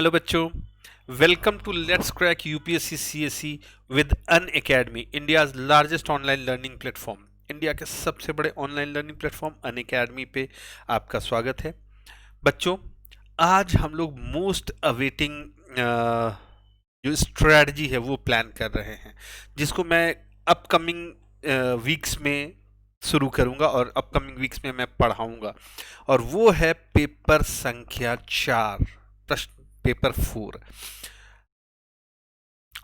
Hello बच्चों, welcome to let's crack UPSC CSE with Unacademy, India's largest online learning platform. India के सबसे बड़े online learning platform Unacademy पे आपका स्वागत है। बच्चों, आज हम लोग मोस्ट अवेटिंग जो स्ट्रेटजी है वो प्लान कर रहे हैं, जिसको मैं अपकमिंग वीक्स में शुरू करूंगा और अपकमिंग वीक्स में मैं पढ़ाऊंगा। और वो है पेपर संख्या 4, प्रश्न पेपर 4।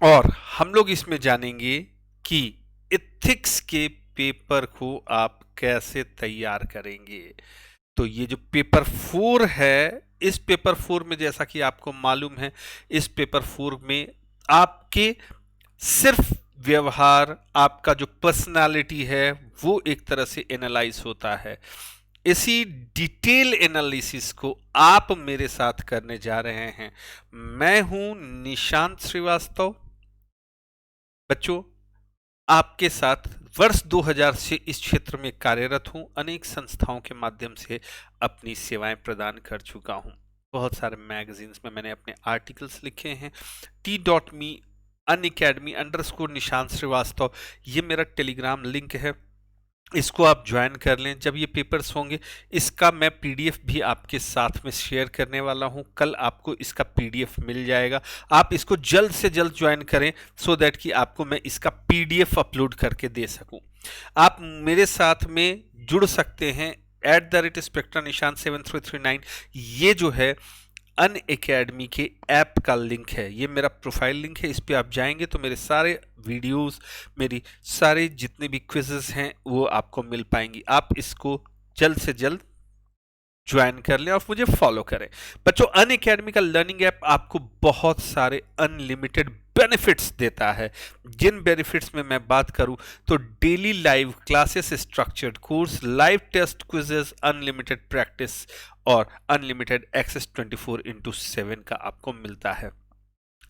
और हम लोग इसमें जानेंगे कि एथिक्स के पेपर को आप कैसे तैयार करेंगे। तो ये जो पेपर 4 है, इस पेपर 4 में जैसा कि आपको मालूम है, इस पेपर 4 में आपके सिर्फ व्यवहार, आपका जो पर्सनालिटी है वो एक तरह से एनालाइज होता है। इसी डिटेल एनालिसिस को आप मेरे साथ करने जा रहे हैं। मैं हूं निशांत श्रीवास्तव। बच्चों, आपके साथ वर्ष 2000 से इस क्षेत्र में कार्यरत हूं। अनेक संस्थाओं के माध्यम से अपनी सेवाएं प्रदान कर चुका हूं। बहुत सारे मैगजीन्स में मैंने अपने आर्टिकल्स लिखे हैं। t.me unacademy_ निशांत श्रीवास्तव, ये मेरा टेलीग्राम लिंक है, इसको आप ज्वाइन कर लें। जब ये पेपर्स होंगे, इसका मैं पीडीएफ भी आपके साथ में शेयर करने वाला हूं। कल आपको इसका पीडीएफ मिल जाएगा। आप इसको जल्द से जल्द ज्वाइन करें सो दैट कि आपको मैं इसका पीडीएफ अपलोड करके दे सकूं। आप मेरे साथ में जुड़ सकते हैं @spectra निशांत 7339। ये जो है अन अकेडमी के ऐप का लिंक है, ये मेरा प्रोफाइल लिंक है। इस पे आप जाएंगे तो मेरे सारे वीडियोस, मेरी सारे जितने भी क्विजेस हैं वो आपको मिल पाएंगी। आप इसको जल्द से जल्द ज्वाइन कर लें और मुझे फॉलो करें। बच्चों, अन अकेडमी का लर्निंग ऐप आपको बहुत सारे अनलिमिटेड बेनिफिट्स देता है। जिन बेनिफिट्स में मैं बात करूं तो daily live classes, structured course, live test, quizzes, unlimited practice और अनलिमिटेड एक्सेस 24/7 का आपको मिलता है।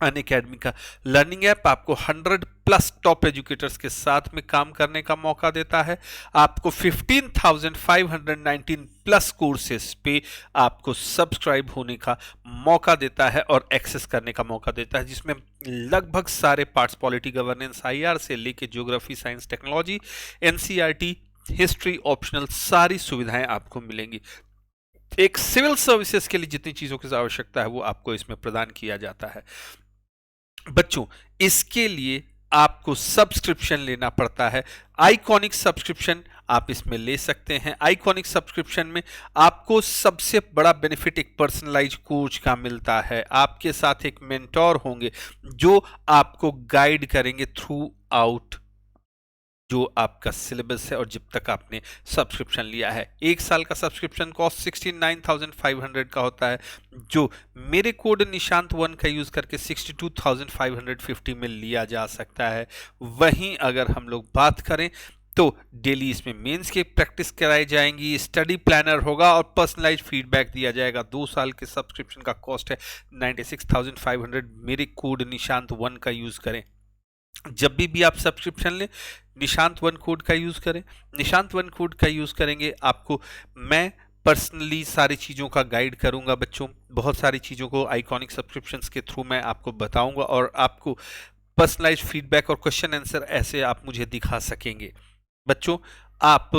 अन अकेडमी का लर्निंग ऐप आपको 100+ टॉप एजुकेटर्स के साथ में काम करने का मौका देता है। आपको 15,519+ कोर्सेस पे आपको सब्सक्राइब होने का मौका देता है और एक्सेस करने का मौका देता है, जिसमें लगभग सारे पार्ट्स, पॉलिटी, गवर्नेंस, आईआर से लेके geography, science, technology, NCERT, history, optional सारी सुविधाएं आपको मिलेंगी। एक सिविल सर्विसेज के लिए जितनी चीजों की आवश्यकता है वो आपको इसमें प्रदान किया जाता है। बच्चों, इसके लिए आपको सब्सक्रिप्शन लेना पड़ता है। आइकॉनिक सब्सक्रिप्शन आप इसमें ले सकते हैं। आइकॉनिक सब्सक्रिप्शन में आपको सबसे बड़ा बेनिफिट एक पर्सनलाइज कोच का मिलता है। आपके साथ एक मेंटोर होंगे जो आपको गाइड करेंगे थ्रू आउट जो आपका सिलेबस है और जब तक आपने सब्सक्रिप्शन लिया है। 1 साल का सब्सक्रिप्शन कॉस्ट 69,500 का होता है, जो मेरे कोड निशांत 1 का यूज करके 62,550 में लिया जा सकता है। वहीं अगर हम लोग बात करें तो डेली इसमें मेंस की प्रैक्टिस कराई जाएंगी, स्टडी प्लानर होगा और पर्सनलाइज फीडबैक दिया जाएगा। 2 साल के सब्सक्रिप्शन का कॉस्ट है 96,500। मेरे कोड निशांत 1 का यूज करें। जब भी आप सब्सक्रिप्शन लें, निशांत 1 कोड का यूज करें। निशांत 1 कोड का यूज करेंगे, आपको मैं पर्सनली सारी चीज़ों का गाइड करूंगा। बच्चों, बहुत सारी चीज़ों को आइकॉनिक सब्सक्रिप्शंस के थ्रू मैं आपको बताऊंगा और आपको पर्सनलाइज फीडबैक और क्वेश्चन आंसर ऐसे आप मुझे दिखा सकेंगे। बच्चों, आप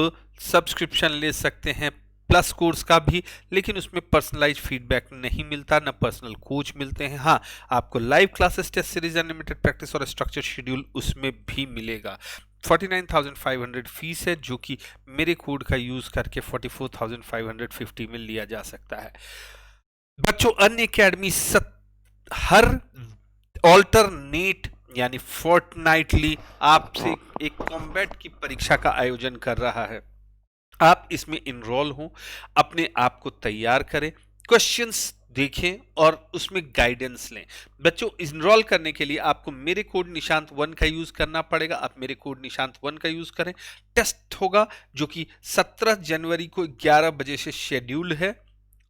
सब्सक्रिप्शन ले सकते हैं प्लस कोर्स का भी, लेकिन उसमें पर्सनलाइज फीडबैक नहीं मिलता, ना पर्सनल कोच मिलते हैं। हाँ, आपको live classes, test series, unlimited practice और स्ट्रक्चर शेड्यूल उसमें भी मिलेगा। 49,500 फीस है, जो कि मेरे कोड का यूज करके 44,550 में लिया जा सकता है। बच्चों, अन अकेडमी हर ऑल्टरनेट यानी फोर्टनाइटली आपसे एक कॉम्बैट की परीक्षा का आयोजन कर रहा है। आप इसमें इनरोल हों, अपने आप को तैयार करें, क्वेश्चंस देखें और उसमें गाइडेंस लें। बच्चों, इनरोल करने के लिए आपको मेरे कोड निशांत 1 का यूज करना पड़ेगा। आप मेरे कोड निशांत 1 का यूज करें। टेस्ट होगा जो कि 17 जनवरी को 11 बजे से शेड्यूल्ड है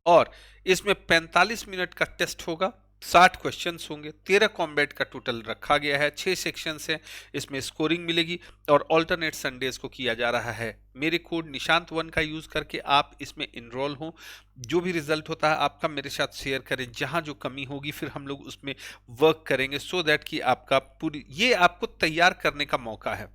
और इसमें 45 मिनट का टेस्ट होगा। 60 क्वेश्चंस होंगे, 13 कॉम्बैट का टोटल रखा गया है, 6 सेक्शंस हैं, इसमें स्कोरिंग मिलेगी और ऑल्टरनेट संडेज को किया जा रहा है। मेरे कोड निशांत वन का यूज करके आप इसमें इनरोल हो। जो भी रिजल्ट होता है आपका मेरे साथ शेयर करें, जहां जो कमी होगी फिर हम लोग उसमें वर्क करेंगे, सो दैट कि आपका पूरी ये आपको तैयार करने का मौका है।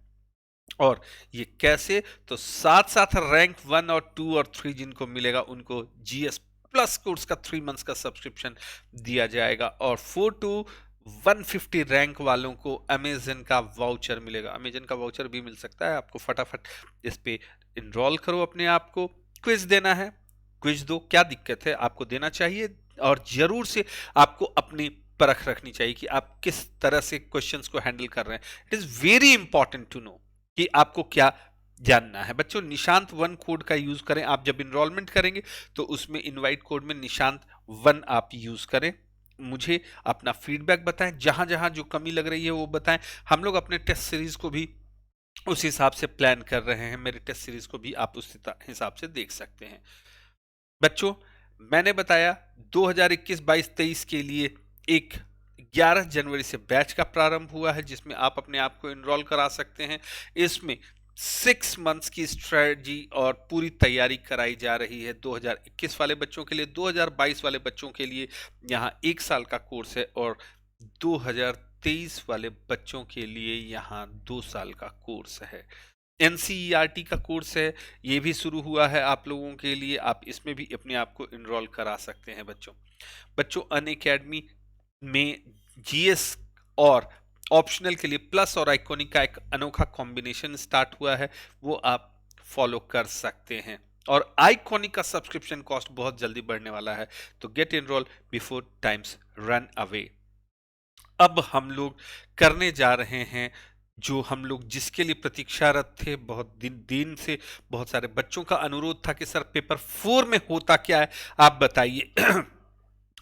और ये कैसे, तो साथ साथ रैंक 1 और 2 और 3 जिनको मिलेगा उनको जीएस प्लस कोर्स का 3 मंथ्स का सब्सक्रिप्शन दिया जाएगा, और 4 टू 150 रैंक वालों को अमेजन का वाउचर मिलेगा। अमेजन का वाउचर भी मिल सकता है आपको, फटाफट इस पे इनरोल करो अपने आप को। क्विज देना है, क्विज दो, क्या दिक्कत है, आपको देना चाहिए। और जरूर से आपको अपनी परख रखनी चाहिए कि आप किस तरह से क्वेश्चंस को हैंडल कर रहे हैं। It is very important to know कि आपको क्या जानना है। बच्चों निशांत वन कोड का यूज करें, आप जब इनरोलमेंट करेंगे तो उसमें इनवाइट कोड में निशांत वन आप यूज करें। मुझे अपना फीडबैक बताएं, जहां जहां जो कमी लग रही है वो बताएं। हम लोग अपने टेस्ट सीरीज को भी उस हिसाब से प्लान कर रहे हैं, मेरे टेस्ट सीरीज को भी आप उस हिसाब से देख सकते हैं। बच्चों मैंने बताया 2021-22-23 के लिए एक 11 जनवरी से बैच का प्रारंभ हुआ है, जिसमें आप अपने आप को एनरोल करा सकते हैं। इसमें 6 मंथ्स की स्ट्रेटजी और पूरी तैयारी कराई जा रही है 2021 वाले बच्चों के लिए। 2022 वाले बच्चों के लिए यहाँ 1 साल का कोर्स है, और 2023 वाले बच्चों के लिए यहाँ 2 साल का कोर्स है। एनसीईआरटी का कोर्स है, ये भी शुरू हुआ है आप लोगों के लिए, आप इसमें भी अपने आप को इनरोल करा सकते हैं। बच्चों अनअकैडमी में जीएस और ऑप्शनल के लिए प्लस और आइकॉनिक का एक अनोखा कॉम्बिनेशन स्टार्ट हुआ है, वो आप फॉलो कर सकते हैं। और आइकॉनिक का सब्सक्रिप्शन कॉस्ट बहुत जल्दी बढ़ने वाला है, तो get enrol before times run away. अब हम लोग करने जा रहे हैं जो हम लोग जिसके लिए प्रतीक्षारत थे, बहुत दिन से बहुत सारे बच्चों का अनुरोध था कि सर पेपर 4 में होता क्या है, आप बताइए।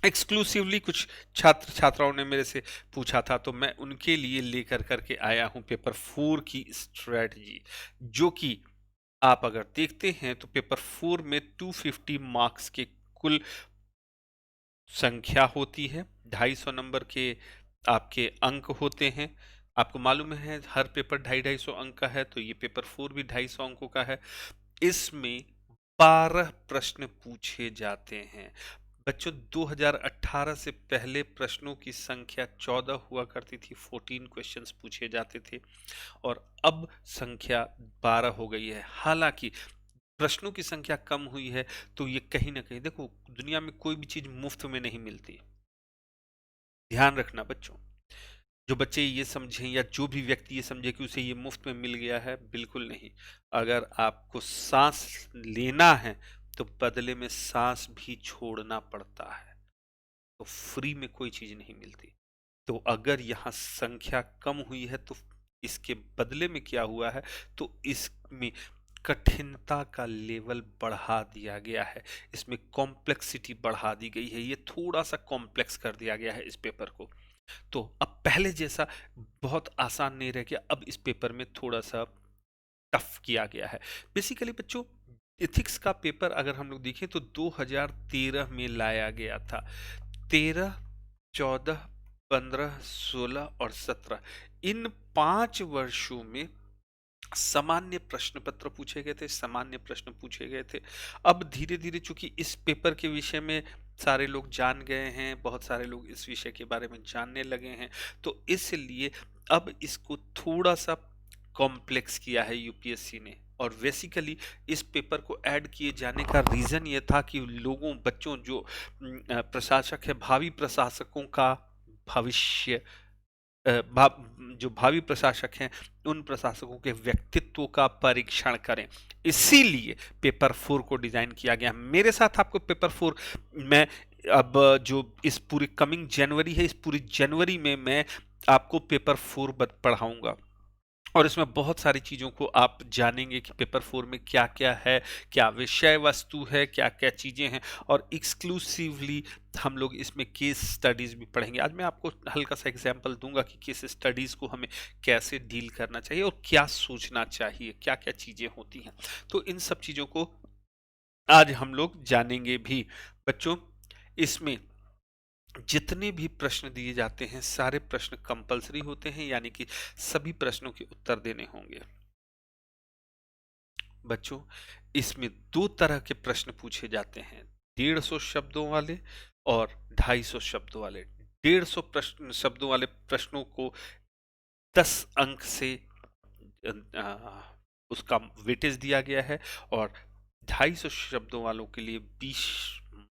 एक्सक्लूसिवली कुछ छात्र छात्राओं ने मेरे से पूछा था, तो मैं उनके लिए लेकर करके आया हूं पेपर 4 की स्ट्रेटजी, जो कि आप अगर देखते हैं तो पेपर 4 में 250 मार्क्स के कुल संख्या होती है, 250 नंबर के आपके अंक होते हैं। आपको मालूम है हर पेपर 250 अंक का है, तो ये पेपर 4 भी 250 अंकों का है। इसमें 12 प्रश्न पूछे जाते हैं। बच्चों 2018 से पहले प्रश्नों की संख्या 14 हुआ करती थी, 14 क्वेश्चंस पूछे जाते थे, और अब संख्या 12 हो गई है। हालांकि प्रश्नों की संख्या कम हुई है, तो ये कहीं ना कहीं, देखो दुनिया में कोई भी चीज मुफ्त में नहीं मिलती, ध्यान रखना बच्चों। जो बच्चे ये समझें या जो भी व्यक्ति ये समझे कि उसे ये मुफ्त में मिल गया है, बिल्कुल नहीं। अगर आपको सांस लेना है तो बदले में सांस भी छोड़ना पड़ता है, तो फ्री में कोई चीज नहीं मिलती। तो अगर यहाँ संख्या कम हुई है तो इसके बदले में क्या हुआ है, तो इसमें कठिनता का लेवल बढ़ा दिया गया है, इसमें कॉम्प्लेक्सिटी बढ़ा दी गई है, ये थोड़ा सा कॉम्प्लेक्स कर दिया गया है इस पेपर को। तो अब पहले जैसा बहुत आसान नहीं रह गया, अब इस पेपर में थोड़ा सा टफ किया गया है। बेसिकली बच्चों एथिक्स का पेपर अगर हम लोग देखें तो 2013 में लाया गया था। 13, 14, 15, 16 और 17, इन 5 वर्षों में सामान्य प्रश्न पत्र पूछे गए थे, सामान्य प्रश्न पूछे गए थे। अब धीरे धीरे चूंकि इस पेपर के विषय में सारे लोग जान गए हैं, बहुत सारे लोग इस विषय के बारे में जानने लगे हैं, तो इसलिए अब इसको थोड़ा सा कॉम्प्लेक्स किया है यूपीएससी ने। और बेसिकली इस पेपर को ऐड किए जाने का रीजन ये था कि लोगों बच्चों जो प्रशासक है, भावी प्रशासकों का भविष्य जो भावी प्रशासक हैं उन प्रशासकों के व्यक्तित्व का परीक्षण करें, इसीलिए पेपर 4 को डिजाइन किया गया। मेरे साथ आपको पेपर 4 में अब जो इस पूरी कमिंग जनवरी है, इस पूरी जनवरी में मैं आपको पेपर 4 पढ़ाऊंगा, और इसमें बहुत सारी चीज़ों को आप जानेंगे कि पेपर 4 में क्या क्या है, क्या विषय वस्तु है, क्या क्या चीज़ें हैं, और एक्सक्लूसिवली हम लोग इसमें केस स्टडीज़ भी पढ़ेंगे। आज मैं आपको हल्का सा एग्जांपल दूंगा कि केस स्टडीज़ को हमें कैसे डील करना चाहिए और क्या सोचना चाहिए, क्या क्या चीज़ें होती हैं। तो इन सब चीज़ों को आज हम लोग जानेंगे भी। बच्चों इसमें जितने भी प्रश्न दिए जाते हैं सारे प्रश्न कंपलसरी होते हैं, यानी कि सभी प्रश्नों के उत्तर देने होंगे। बच्चों, इसमें दो तरह के प्रश्न पूछे जाते हैं, 150 शब्दों वाले और 250 शब्दों वाले। 150 प्रश्न शब्दों वाले प्रश्नों को 10 अंक से उसका वेटेज दिया गया है, और 250 शब्दों वालों के लिए 20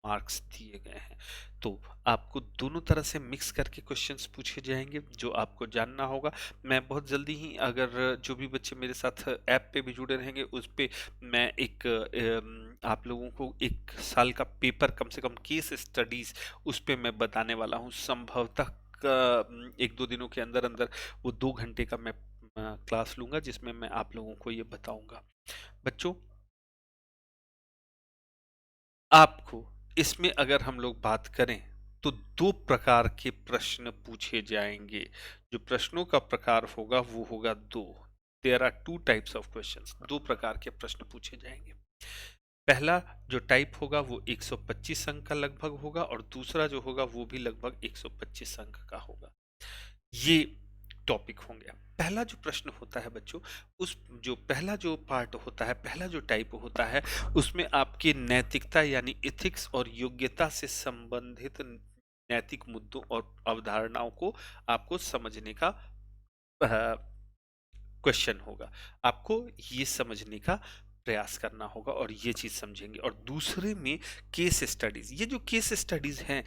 मार्क्स दिए गए हैं। तो आपको दोनों तरह से मिक्स करके क्वेश्चंस पूछे जाएंगे, जो आपको जानना होगा। मैं बहुत जल्दी ही, अगर जो भी बच्चे मेरे साथ ऐप पे भी जुड़े रहेंगे, उस पे मैं एक आप लोगों को 1 साल का पेपर, कम से कम केस स्टडीज, उस पे मैं बताने वाला हूँ। संभवतः 1-2 दिनों के अंदर अंदर वो 2 घंटे का मैं क्लास लूंगा, जिसमें मैं आप लोगों को ये बताऊंगा। बच्चों, आपको इसमें अगर हम लोग बात करें, तो 2 प्रकार के प्रश्न पूछे जाएंगे। जो प्रश्नों का प्रकार होगा वो होगा 2। There are 2 types of questions. 2 प्रकार के प्रश्न पूछे जाएंगे। पहला जो टाइप होगा वो 125 अंक का लगभग होगा, और दूसरा जो होगा वो भी लगभग 125 अंक का होगा। ये टॉपिक होंगे। पहला जो प्रश्न होता है बच्चों, उस जो पहला जो पार्ट होता है, पहला जो टाइप होता है, उसमें आपकी नैतिकता यानी एथिक्स और योग्यता से संबंधित नैतिक मुद्दों और अवधारणाओं को आपको समझने का क्वेश्चन होगा। आपको ये समझने का प्रयास करना होगा और ये चीज समझेंगे। और दूसरे में केस स्टडीज। ये जो केस स्टडीज हैं,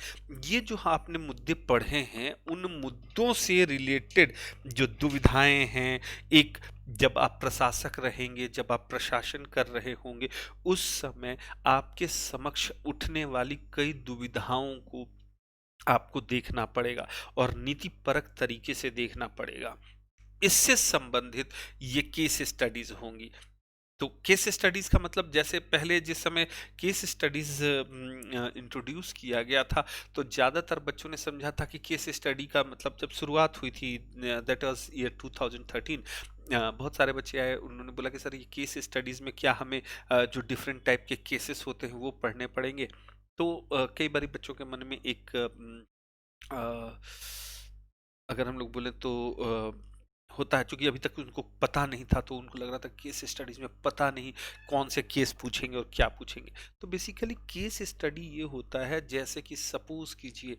ये जो आपने मुद्दे पढ़े हैं, उन मुद्दों से रिलेटेड जो दुविधाएं हैं, एक जब आप प्रशासक रहेंगे, जब आप प्रशासन कर रहे होंगे, उस समय आपके समक्ष उठने वाली कई दुविधाओं को आपको देखना पड़ेगा और नीति परक तरीके से देखना पड़ेगा। इससे संबंधित ये केस स्टडीज होंगी। तो केस स्टडीज का मतलब, जैसे पहले जिस समय केस स्टडीज इंट्रोड्यूस किया गया था, तो ज्यादातर बच्चों ने समझा था कि केस स्टडी का मतलब, जब शुरुआत हुई थी, दैट वाज ईयर 2013, बहुत सारे बच्चे आए, उन्होंने बोला कि सर ये केस स्टडीज में क्या हमें जो डिफरेंट टाइप के केसेस होते हैं वो पढ़ने पड़ेंगे। तो कई बार बच्चों के मन में एक अ, अगर हम लोग बोले तो होता है, क्योंकि अभी तक उनको पता नहीं था, तो उनको लग रहा था केस स्टडीज में पता नहीं कौन से केस पूछेंगे और क्या पूछेंगे। तो बेसिकली केस स्टडी ये होता है, जैसे कि सपोज कीजिए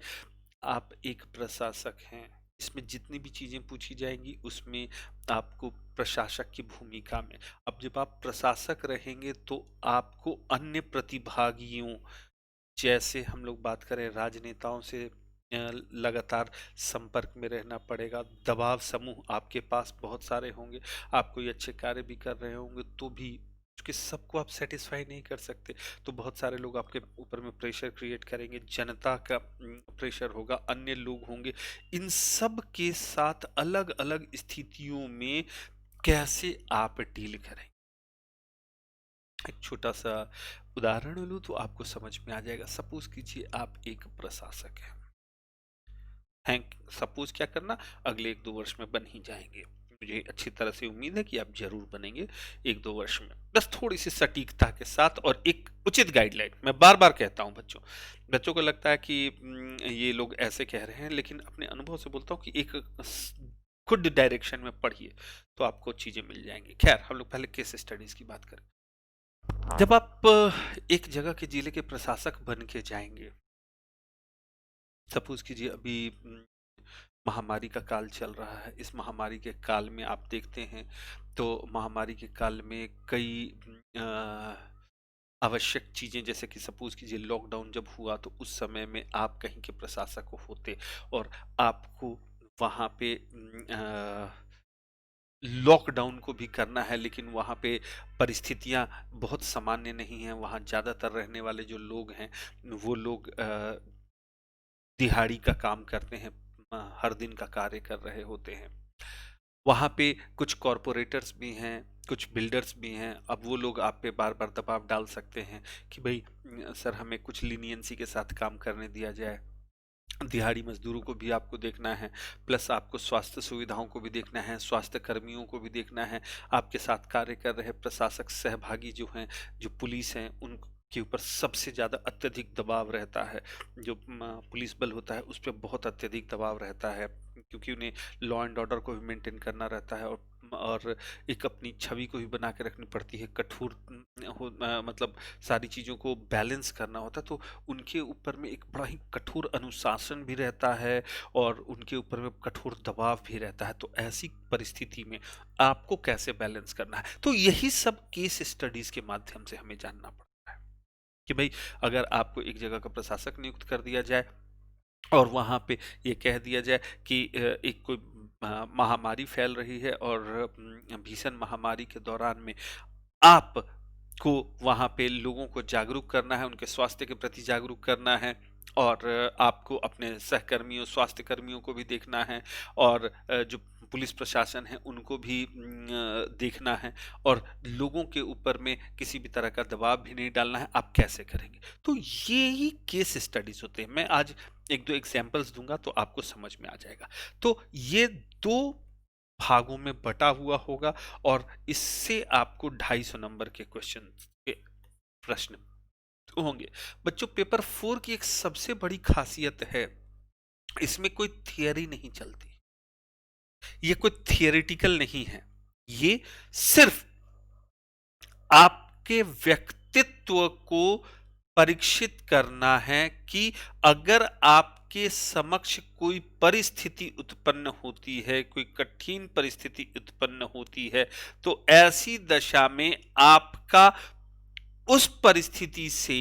आप एक प्रशासक हैं, इसमें जितनी भी चीजें पूछी जाएंगी उसमें आपको प्रशासक की भूमिका में, अब जब आप प्रशासक रहेंगे तो आपको अन्य प्रतिभागियों, जैसे हम लोग बात करें राजनेताओं से लगातार संपर्क में रहना पड़ेगा। दबाव समूह आपके पास बहुत सारे होंगे, आप कोई अच्छे कार्य भी कर रहे होंगे तो भी, क्योंकि सबको आप सेटिस्फाई नहीं कर सकते, तो बहुत सारे लोग आपके ऊपर में प्रेशर क्रिएट करेंगे, जनता का प्रेशर होगा, अन्य लोग होंगे। इन सब के साथ अलग अलग स्थितियों में कैसे आप डील करें। एक छोटा सा उदाहरण लूँ तो आपको समझ में आ जाएगा। सपोज कीजिए आप एक प्रशासक हैं, सपोज क्या करना, अगले 1-2 वर्ष में बन ही जाएंगे। मुझे अच्छी तरह से उम्मीद है कि आप जरूर बनेंगे 1-2 वर्ष में, बस थोड़ी सी सटीकता के साथ और एक उचित गाइडलाइन। मैं बार बार कहता हूँ बच्चों, बच्चों को लगता है कि ये लोग ऐसे कह रहे हैं, लेकिन अपने अनुभव से बोलता हूँ कि एक खुद डायरेक्शन में पढ़िए तो आपको चीजें मिल जाएंगी। खैर, हम लोग पहले केस स्टडीज की बात करें। जब आप एक जगह के जिले के प्रशासक बन के जाएंगे, सपोज कीजिए अभी महामारी का काल चल रहा है, इस महामारी के काल में आप देखते हैं, तो महामारी के काल में कई आवश्यक चीजें, जैसे कि सपोज कीजिए लॉकडाउन जब हुआ, तो उस समय में आप कहीं के प्रशासक होते और आपको वहां पे लॉकडाउन को भी करना है, लेकिन वहाँ पे परिस्थितियाँ बहुत सामान्य नहीं हैं। वहाँ ज़्यादातर रहने वाले जो लोग हैं, वो लोग दिहाड़ी का काम करते हैं, हर दिन का कार्य कर रहे होते हैं। वहाँ पे कुछ कॉरपोरेटर्स भी हैं, कुछ बिल्डर्स भी हैं। अब वो लोग आप पे बार-बार दबाव डाल सकते हैं कि भई सर हमें कुछ लीनियंसी के साथ काम करने दिया जाए। दिहाड़ी मजदूरों को भी आपको देखना है, प्लस आपको स्वास्थ्य सुविधाओं को भी देखना है, स्वास्थ्य कर्मियों को भी देखना है, आपके साथ कार्य कर रहे प्रशासक सहभागी जो हैं, जो पुलिस हैं, उन के ऊपर सबसे ज़्यादा अत्यधिक दबाव रहता है। जो पुलिस बल होता है उस पे बहुत अत्यधिक दबाव रहता है, क्योंकि उन्हें लॉ एंड ऑर्डर को भी मेंटेन करना रहता है, और एक अपनी छवि को भी बना के रखनी पड़ती है। कठोर मतलब सारी चीज़ों को बैलेंस करना होता है, तो उनके ऊपर में एक बड़ा ही कठोर अनुशासन भी रहता है और उनके ऊपर में कठोर दबाव भी रहता है। तो ऐसी परिस्थिति में आपको कैसे बैलेंस करना है, तो यही सब केस स्टडीज के माध्यम से हमें जानना पड़ता है कि भाई, अगर आपको एक जगह का प्रशासक नियुक्त कर दिया जाए और वहाँ पे ये कह दिया जाए कि एक कोई महामारी फैल रही है और भीषण महामारी के दौरान में आपको वहाँ पे लोगों को जागरूक करना है, उनके स्वास्थ्य के प्रति जागरूक करना है, और आपको अपने सहकर्मियों, स्वास्थ्य कर्मियों को भी देखना है, और जो पुलिस प्रशासन है उनको भी देखना है, और लोगों के ऊपर में किसी भी तरह का दबाव भी नहीं डालना है। आप कैसे करेंगे? तो ये ही केस स्टडीज होते हैं। मैं आज एक दो एग्जाम्पल्स दूंगा तो आपको समझ में आ जाएगा। तो ये दो भागों में बटा हुआ होगा, और इससे आपको 250 नंबर के क्वेश्चन के प्रश्न होंगे। बच्चों, पेपर 4 की एक सबसे बड़ी खासियत है, इसमें कोई थियरी नहीं चलती, ये कोई थियरिटिकल नहीं है, ये सिर्फ आपके व्यक्तित्व को परीक्षित करना है कि अगर आपके समक्ष कोई परिस्थिति उत्पन्न होती है, कोई कठिन परिस्थिति उत्पन्न होती है, तो ऐसी दशा में आपका उस परिस्थिति से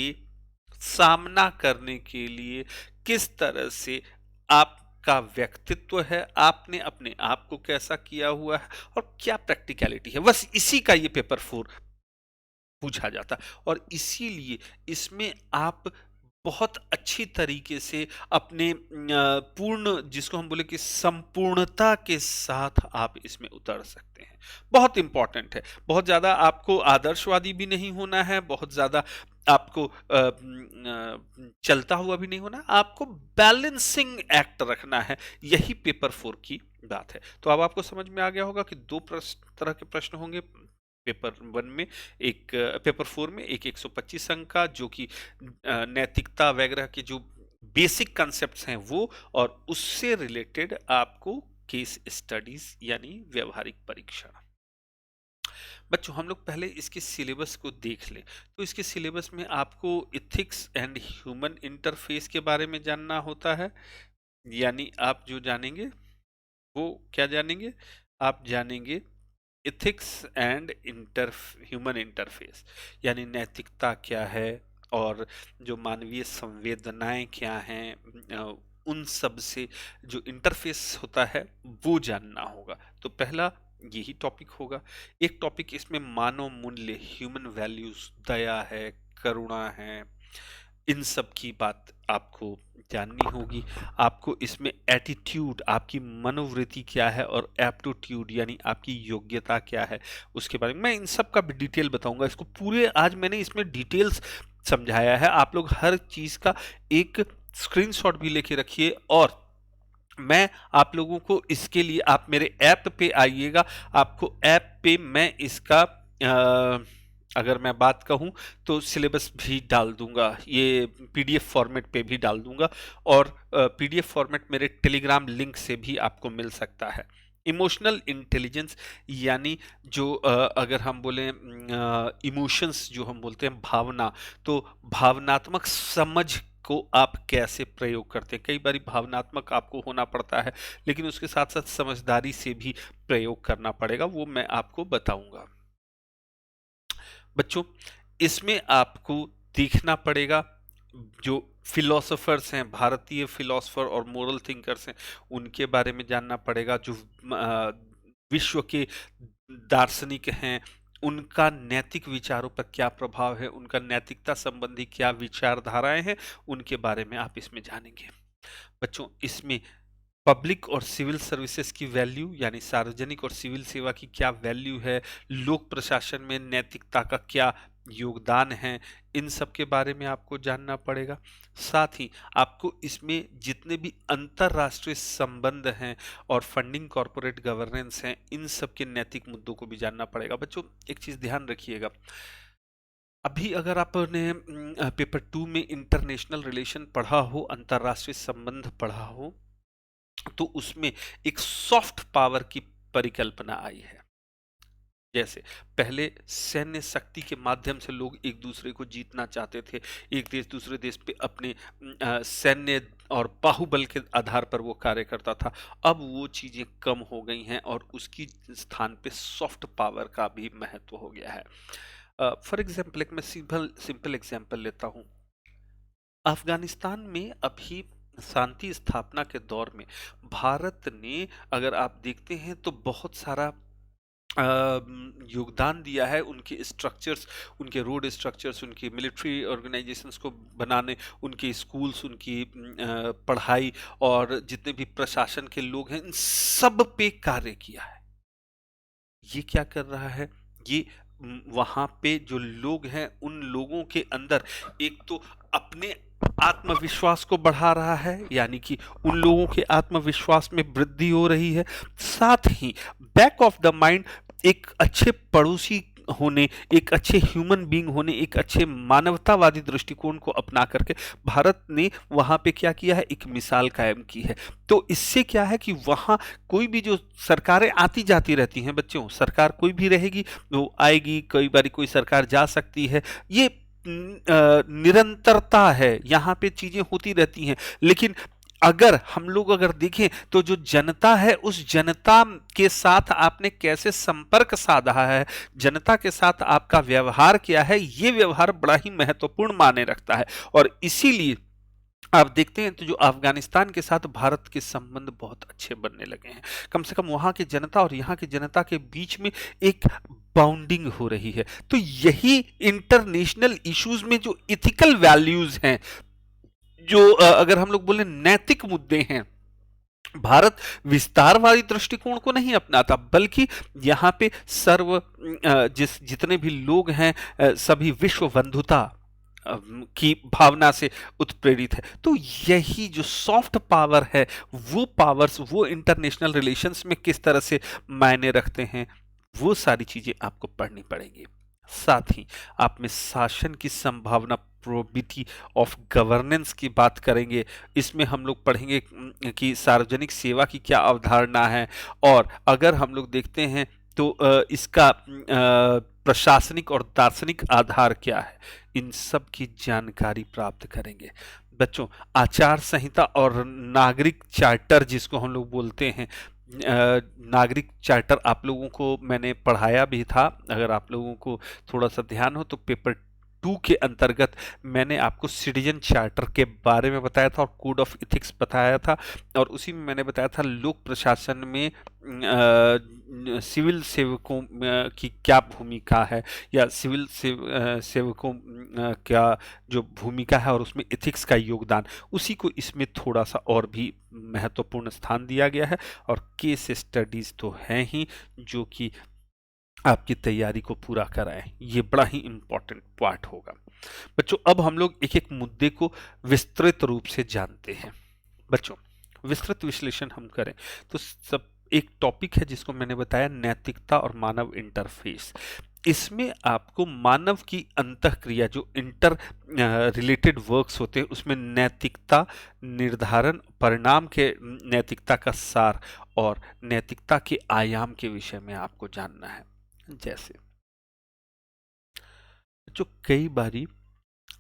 सामना करने के लिए किस तरह से आपका व्यक्तित्व है, आपने अपने आप को कैसा किया हुआ है, और क्या प्रैक्टिकलिटी है। बस इसी का ये पेपर 4 पूछा जाता है, और इसीलिए इसमें आप बहुत अच्छी तरीके से अपने पूर्ण, जिसको हम बोले कि संपूर्णता के साथ आप इसमें उतर सकते हैं। बहुत इंपॉर्टेंट है। बहुत ज्यादा आपको आदर्शवादी भी नहीं होना है, बहुत ज्यादा आपको चलता हुआ भी नहीं होना, आपको बैलेंसिंग एक्ट रखना है। यही पेपर 4 की बात है। तो अब आपको समझ में आ गया होगा कि दो तरह के प्रश्न होंगे पेपर 1 में, एक पेपर 4 में, एक 125 अंक का, जो कि नैतिकता वगैरह के जो बेसिक कंसेप्ट्स हैं वो, और उससे रिलेटेड आपको केस स्टडीज यानी व्यवहारिक परीक्षण। बच्चों, हम लोग पहले इसके सिलेबस को देख लें। तो इसके सिलेबस में आपको इथिक्स एंड ह्यूमन इंटरफेस के बारे में जानना होता है, यानी आप जो जानेंगे वो क्या जानेंगे, आप जानेंगे इथिक्स एंड ह्यूमन इंटरफेस, यानी नैतिकता क्या है और जो मानवीय संवेदनाएं क्या हैं, उन सब से जो इंटरफेस होता है वो जानना होगा। तो पहला यही टॉपिक होगा। एक टॉपिक इसमें मानव मूल्य, ह्यूमन वैल्यूज, दया है, करुणा है, इन सब की बात आपको जाननी होगी। आपको इसमें एटीट्यूड, आपकी मनोवृत्ति क्या है, और एप्टीट्यूड यानी आपकी योग्यता क्या है, उसके बारे में मैं इन सब का भी डिटेल बताऊंगा। इसको पूरे आज मैंने इसमें डिटेल्स समझाया है। आप लोग हर चीज का एक स्क्रीनशॉट भी लेके रखिए, और मैं आप लोगों को इसके लिए, आप मेरे ऐप पे आइएगा, आपको ऐप पे मैं इसका अगर मैं बात कहूं तो सिलेबस भी डाल दूंगा, ये पीडीएफ फॉर्मेट पे भी डाल दूंगा, और पीडीएफ फॉर्मेट मेरे टेलीग्राम लिंक से भी आपको मिल सकता है। इमोशनल इंटेलिजेंस यानी जो अगर हम बोलें इमोशंस जो हम बोलते हैं, भावना, तो भावनात्मक समझ को आप कैसे प्रयोग करते हैं। कई बार भावनात्मक आपको होना पड़ता है, लेकिन उसके साथ साथ समझदारी से भी प्रयोग करना पड़ेगा, वो मैं आपको बताऊंगा। बच्चों, इसमें आपको देखना पड़ेगा जो फिलोसोफर्स हैं, भारतीय फिलोसोफर और मोरल थिंकर्स हैं, उनके बारे में जानना पड़ेगा। जो विश्व के दार्शनिक हैं, उनका नैतिक विचारों पर क्या प्रभाव है, उनका नैतिकता संबंधी क्या विचारधाराएं हैं, उनके बारे में आप इसमें जानेंगे। बच्चों, इसमें पब्लिक और सिविल सर्विसेज की वैल्यू, यानी सार्वजनिक और सिविल सेवा की क्या वैल्यू है, लोक प्रशासन में नैतिकता का क्या योगदान है, इन सब के बारे में आपको जानना पड़ेगा। साथ ही आपको इसमें जितने भी अंतरराष्ट्रीय संबंध हैं और फंडिंग, कॉरपोरेट गवर्नेंस हैं, इन सब के नैतिक मुद्दों को भी जानना पड़ेगा। बच्चों, एक चीज ध्यान रखिएगा, अभी अगर आपने पेपर 2 में इंटरनेशनल रिलेशन पढ़ा हो, अंतरराष्ट्रीय संबंध पढ़ा हो, तो उसमें एक सॉफ्ट पावर की परिकल्पना आई है। जैसे पहले सैन्य शक्ति के माध्यम से लोग एक दूसरे को जीतना चाहते थे, एक देश दूसरे देश पे अपने सैन्य और बाहुबल के आधार पर वो कार्य करता था। अब वो चीजें कम हो गई हैं और उसकी स्थान पे सॉफ्ट पावर का भी महत्व हो गया है। फॉर एग्जाम्पल एक मैं सिंपल सिंपल एग्जाम्पल लेता हूँ। अफगानिस्तान में अभी शांति स्थापना के दौर में भारत ने, अगर आप देखते हैं तो बहुत सारा योगदान दिया है उनके स्ट्रक्चर्स, उनके रोड स्ट्रक्चर्स, उनकी मिलिट्री ऑर्गेनाइजेशंस को बनाने, उनके स्कूल्स, उनकी पढ़ाई और जितने भी प्रशासन के लोग हैं, इन सब पे कार्य किया है। ये क्या कर रहा है? ये वहां पे जो लोग हैं उन लोगों के अंदर एक तो अपने आत्मविश्वास को बढ़ा रहा है, यानी कि उन लोगों के आत्मविश्वास में वृद्धि हो रही है। साथ ही बैक ऑफ द माइंड एक अच्छे पड़ोसी होने, एक अच्छे ह्यूमन बीइंग होने, एक अच्छे मानवतावादी दृष्टिकोण को अपना करके भारत ने वहां पे क्या किया है, एक मिसाल कायम की है। तो इससे क्या है कि वहां कोई भी जो सरकारें आती जाती रहती हैं, बच्चों सरकार कोई भी रहेगी, वो आएगी, कई बार कोई सरकार जा सकती है, ये निरंतरता है, यहाँ पे चीजें होती रहती हैं। लेकिन अगर हम लोग अगर देखें तो जो जनता है, उस जनता के साथ आपने कैसे संपर्क साधा है, जनता के साथ आपका व्यवहार क्या है, ये व्यवहार बड़ा ही महत्वपूर्ण मायने रखता है। और इसीलिए आप देखते हैं तो जो अफगानिस्तान के साथ भारत के संबंध बहुत अच्छे बनने लगे हैं। कम से कम वहां की जनता और यहाँ की जनता के बीच में एक बाउंडिंग हो रही है। तो यही इंटरनेशनल इश्यूज में जो इथिकल वैल्यूज हैं, जो अगर हम लोग बोले नैतिक मुद्दे हैं, भारत विस्तारवादी दृष्टिकोण को नहीं अपनाता, बल्कि यहाँ पे जितने भी लोग हैं, सभी विश्व बंधुता की भावना से उत्प्रेरित है। तो यही जो सॉफ्ट पावर है, वो पावर्स, वो इंटरनेशनल रिलेशंस में किस तरह से मायने रखते हैं, वो सारी चीजें आपको पढ़नी पड़ेंगी। साथ ही आप में शासन की संभावना, प्रोबिटी ऑफ गवर्नेंस की बात करेंगे। इसमें हम लोग पढ़ेंगे कि सार्वजनिक सेवा की क्या अवधारणा है, और अगर हम लोग देखते हैं तो इसका प्रशासनिक और दार्शनिक आधार क्या है, इन सब की जानकारी प्राप्त करेंगे। बच्चों, आचार संहिता और नागरिक चार्टर जिसको हम लोग बोलते हैं, नागरिक चार्टर आप लोगों को मैंने पढ़ाया भी था। अगर आप लोगों को थोड़ा सा ध्यान हो तो पेपर 2 के अंतर्गत मैंने आपको सिटीजन चार्टर के बारे में बताया था और कोड ऑफ एथिक्स बताया था, और उसी में मैंने बताया था लोक प्रशासन में सिविल सेवकों की क्या भूमिका है, या सेवकों क्या जो भूमिका है और उसमें एथिक्स का योगदान, उसी को इसमें थोड़ा सा और भी महत्वपूर्ण स्थान दिया गया है। और केस स्टडीज तो हैं ही जो कि आपकी तैयारी को पूरा कराएं, ये बड़ा ही इंपॉर्टेंट पार्ट होगा। बच्चों, अब हम लोग एक एक मुद्दे को विस्तृत रूप से जानते हैं। बच्चों, विस्तृत विश्लेषण हम करें तो सब एक टॉपिक है जिसको मैंने बताया, नैतिकता और मानव इंटरफेस। इसमें आपको मानव की अंतःक्रिया, जो इंटर रिलेटेड वर्क्स होते हैं, उसमें नैतिकता निर्धारण, परिणाम के नैतिकता का सार और नैतिकता के आयाम के विषय में आपको जानना है। जैसे जो कई बारी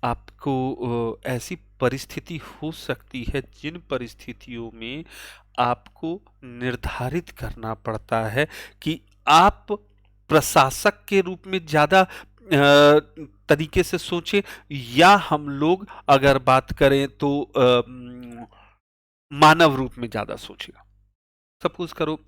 आपको ऐसी परिस्थिति हो सकती है जिन परिस्थितियों में आपको निर्धारित करना पड़ता है कि आप प्रशासक के रूप में ज्यादा तरीके से सोचें, या हम लोग अगर बात करें तो मानव रूप में ज्यादा सोचेगा। सपोज करो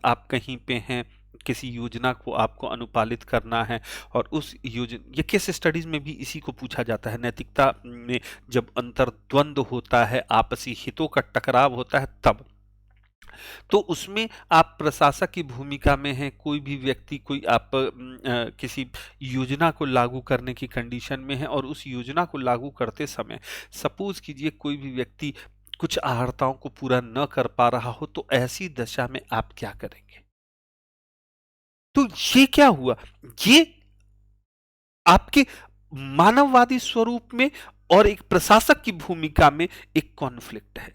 आप कहीं पे हैं, किसी योजना को आपको अनुपालित करना है, और उस योजना, ये केस स्टडीज में भी इसी को पूछा जाता है, नैतिकता में जब अंतर्द्वंद होता है, आपसी हितों का टकराव होता है, तब तो उसमें आप प्रशासक की भूमिका में हैं। कोई भी व्यक्ति, कोई आप किसी योजना को लागू करने की कंडीशन में है, और उस योजना को लागू करते समय सपोज कीजिए कोई भी व्यक्ति कुछ आहर्ताओं को पूरा न कर पा रहा हो, तो ऐसी दशा में आप क्या करेंगे? तो ये क्या हुआ? ये आपके मानववादी स्वरूप में और एक प्रशासक की भूमिका में एक कॉन्फ्लिक्ट है,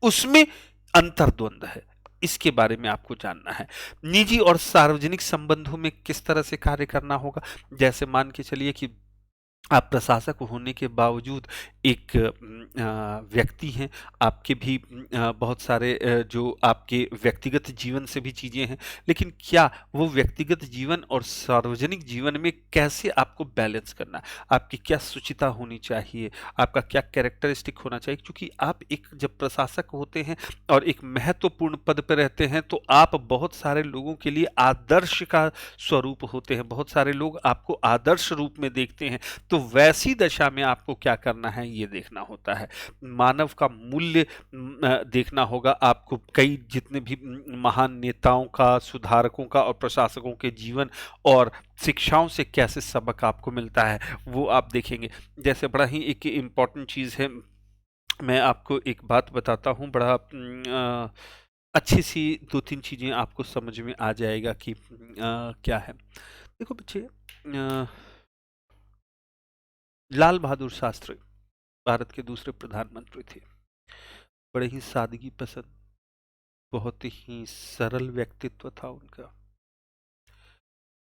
उसमें अंतर्द्वंद है। इसके बारे में आपको जानना है। निजी और सार्वजनिक संबंधों में किस तरह से कार्य करना होगा। जैसे मान के चलिए कि आप प्रशासक होने के बावजूद एक व्यक्ति हैं, आपके भी बहुत सारे जो आपके व्यक्तिगत जीवन से भी चीज़ें हैं, लेकिन क्या वो व्यक्तिगत जीवन और सार्वजनिक जीवन में कैसे आपको बैलेंस करना है, आपकी क्या शुचिता होनी चाहिए, आपका क्या कैरेक्टरिस्टिक होना चाहिए, क्योंकि आप एक जब प्रशासक होते हैं और एक महत्वपूर्ण पद पर रहते हैं, तो आप बहुत सारे लोगों के लिए आदर्श का स्वरूप होते हैं, बहुत सारे लोग आपको आदर्श रूप में देखते हैं। तो वैसी दशा में आपको क्या करना है ये देखना होता है। मानव का मूल्य देखना होगा आपको। कई जितने भी महान नेताओं का, सुधारकों का और प्रशासकों के जीवन और शिक्षाओं से कैसे सबक आपको मिलता है वो आप देखेंगे। जैसे बड़ा ही एक इम्पॉर्टेंट चीज़ है, मैं आपको एक बात बताता हूँ, बड़ा अच्छी सी 2-3 चीज़ें आपको समझ में आ जाएगा कि क्या है। देखो बच्चे, लाल बहादुर शास्त्री भारत के दूसरे प्रधानमंत्री थे। बड़े ही सादगी पसंद, बहुत ही सरल व्यक्तित्व था उनका।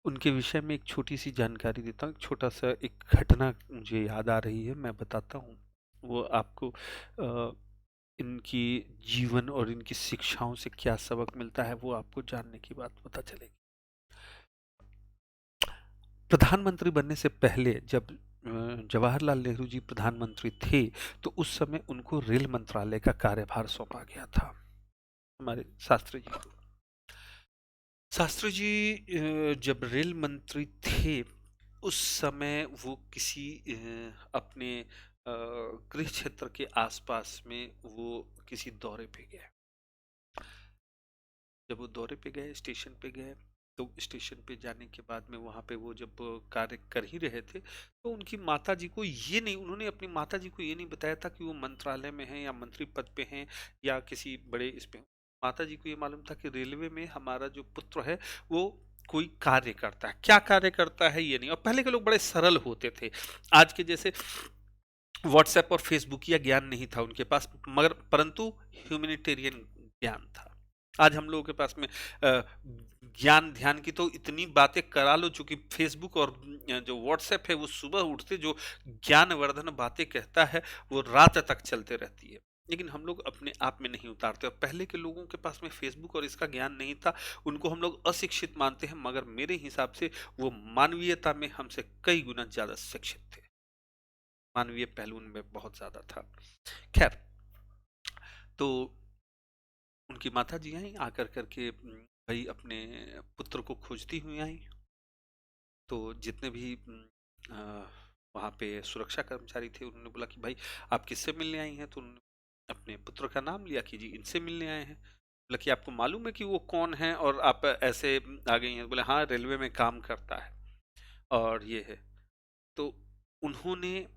उनके विषय में एक छोटी सी जानकारी देता हूँ, एक छोटा सा एक घटना मुझे याद आ रही है, मैं बताता हूँ। वो आपको इनकी जीवन और इनकी शिक्षाओं से क्या सबक मिलता है वो आपको जानने की बात पता चलेगी। प्रधानमंत्री बनने से पहले जब जवाहरलाल नेहरू जी प्रधानमंत्री थे, तो उस समय उनको रेल मंत्रालय का कार्यभार सौंपा गया था, हमारे शास्त्री जी को। शास्त्री जी जब रेल मंत्री थे, उस समय वो किसी अपने गृह क्षेत्र के आसपास में वो किसी दौरे पे गए। जब वो दौरे पे गए, स्टेशन पे गए, तो स्टेशन पे जाने के बाद में वहाँ पे वो जब कार्य कर ही रहे थे, तो उनकी माताजी को ये नहीं, उन्होंने अपनी माताजी को ये नहीं बताया था कि वो मंत्रालय में हैं या मंत्री पद पे हैं या किसी बड़े इस पे। माताजी को ये मालूम था कि रेलवे में हमारा जो पुत्र है वो कोई कार्य करता है, क्या कार्य करता है ये नहीं। और पहले के लोग बड़े सरल होते थे, आज के जैसे व्हाट्सएप और फेसबुक या ज्ञान नहीं था उनके पास, मगर परंतु ह्यूमैनिटेरियन ज्ञान था। आज हम लोगों के पास में ज्ञान ध्यान की तो इतनी बातें करा लो, चूंकि फेसबुक और जो व्हाट्सएप है वो सुबह उठते जो ज्ञानवर्धन बातें कहता है वो रात तक चलते रहती है, लेकिन हम लोग अपने आप में नहीं उतारते। और पहले के लोगों के पास में फेसबुक और इसका ज्ञान नहीं था, उनको हम लोग अशिक्षित मानते हैं, मगर मेरे हिसाब से वो मानवीयता में हमसे कई गुना ज्यादा शिक्षित थे, मानवीय पहलू उनमें बहुत ज्यादा था। खैर, तो उनकी माता जी आई, आकर करके भाई अपने पुत्र को खोजती हुई आई। तो जितने भी वहाँ पे सुरक्षा कर्मचारी थे उन्होंने बोला कि भाई आप किससे मिलने आई हैं, तो उन्होंने अपने पुत्र का नाम लिया कि जी इनसे मिलने आए हैं। बोला कि आपको मालूम है कि वो कौन है और आप ऐसे आ गई हैं। बोले हाँ, रेलवे में काम करता है और ये है। तो उन्होंने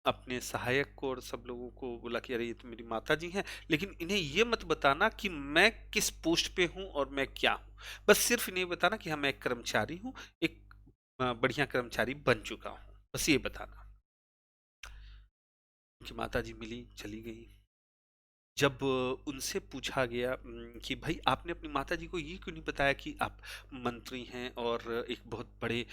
अपने सहायक को और सब लोगों को बोला कि अरे ये तो मेरी माता जी हैं, लेकिन इन्हें ये मत बताना कि मैं किस पोस्ट पे हूँ और मैं क्या हूँ। बस सिर्फ इन्हें बताना कि हाँ मैं एक कर्मचारी हूँ, एक बढ़िया कर्मचारी बन चुका हूँ, बस ये बताना। उनकी माता जी मिली, चली गई। जब उनसे पूछा गया कि भाई आपने अपनी माता जी को ये क्यों नहीं बताया कि आप मंत्री हैं और एक बहुत बड़े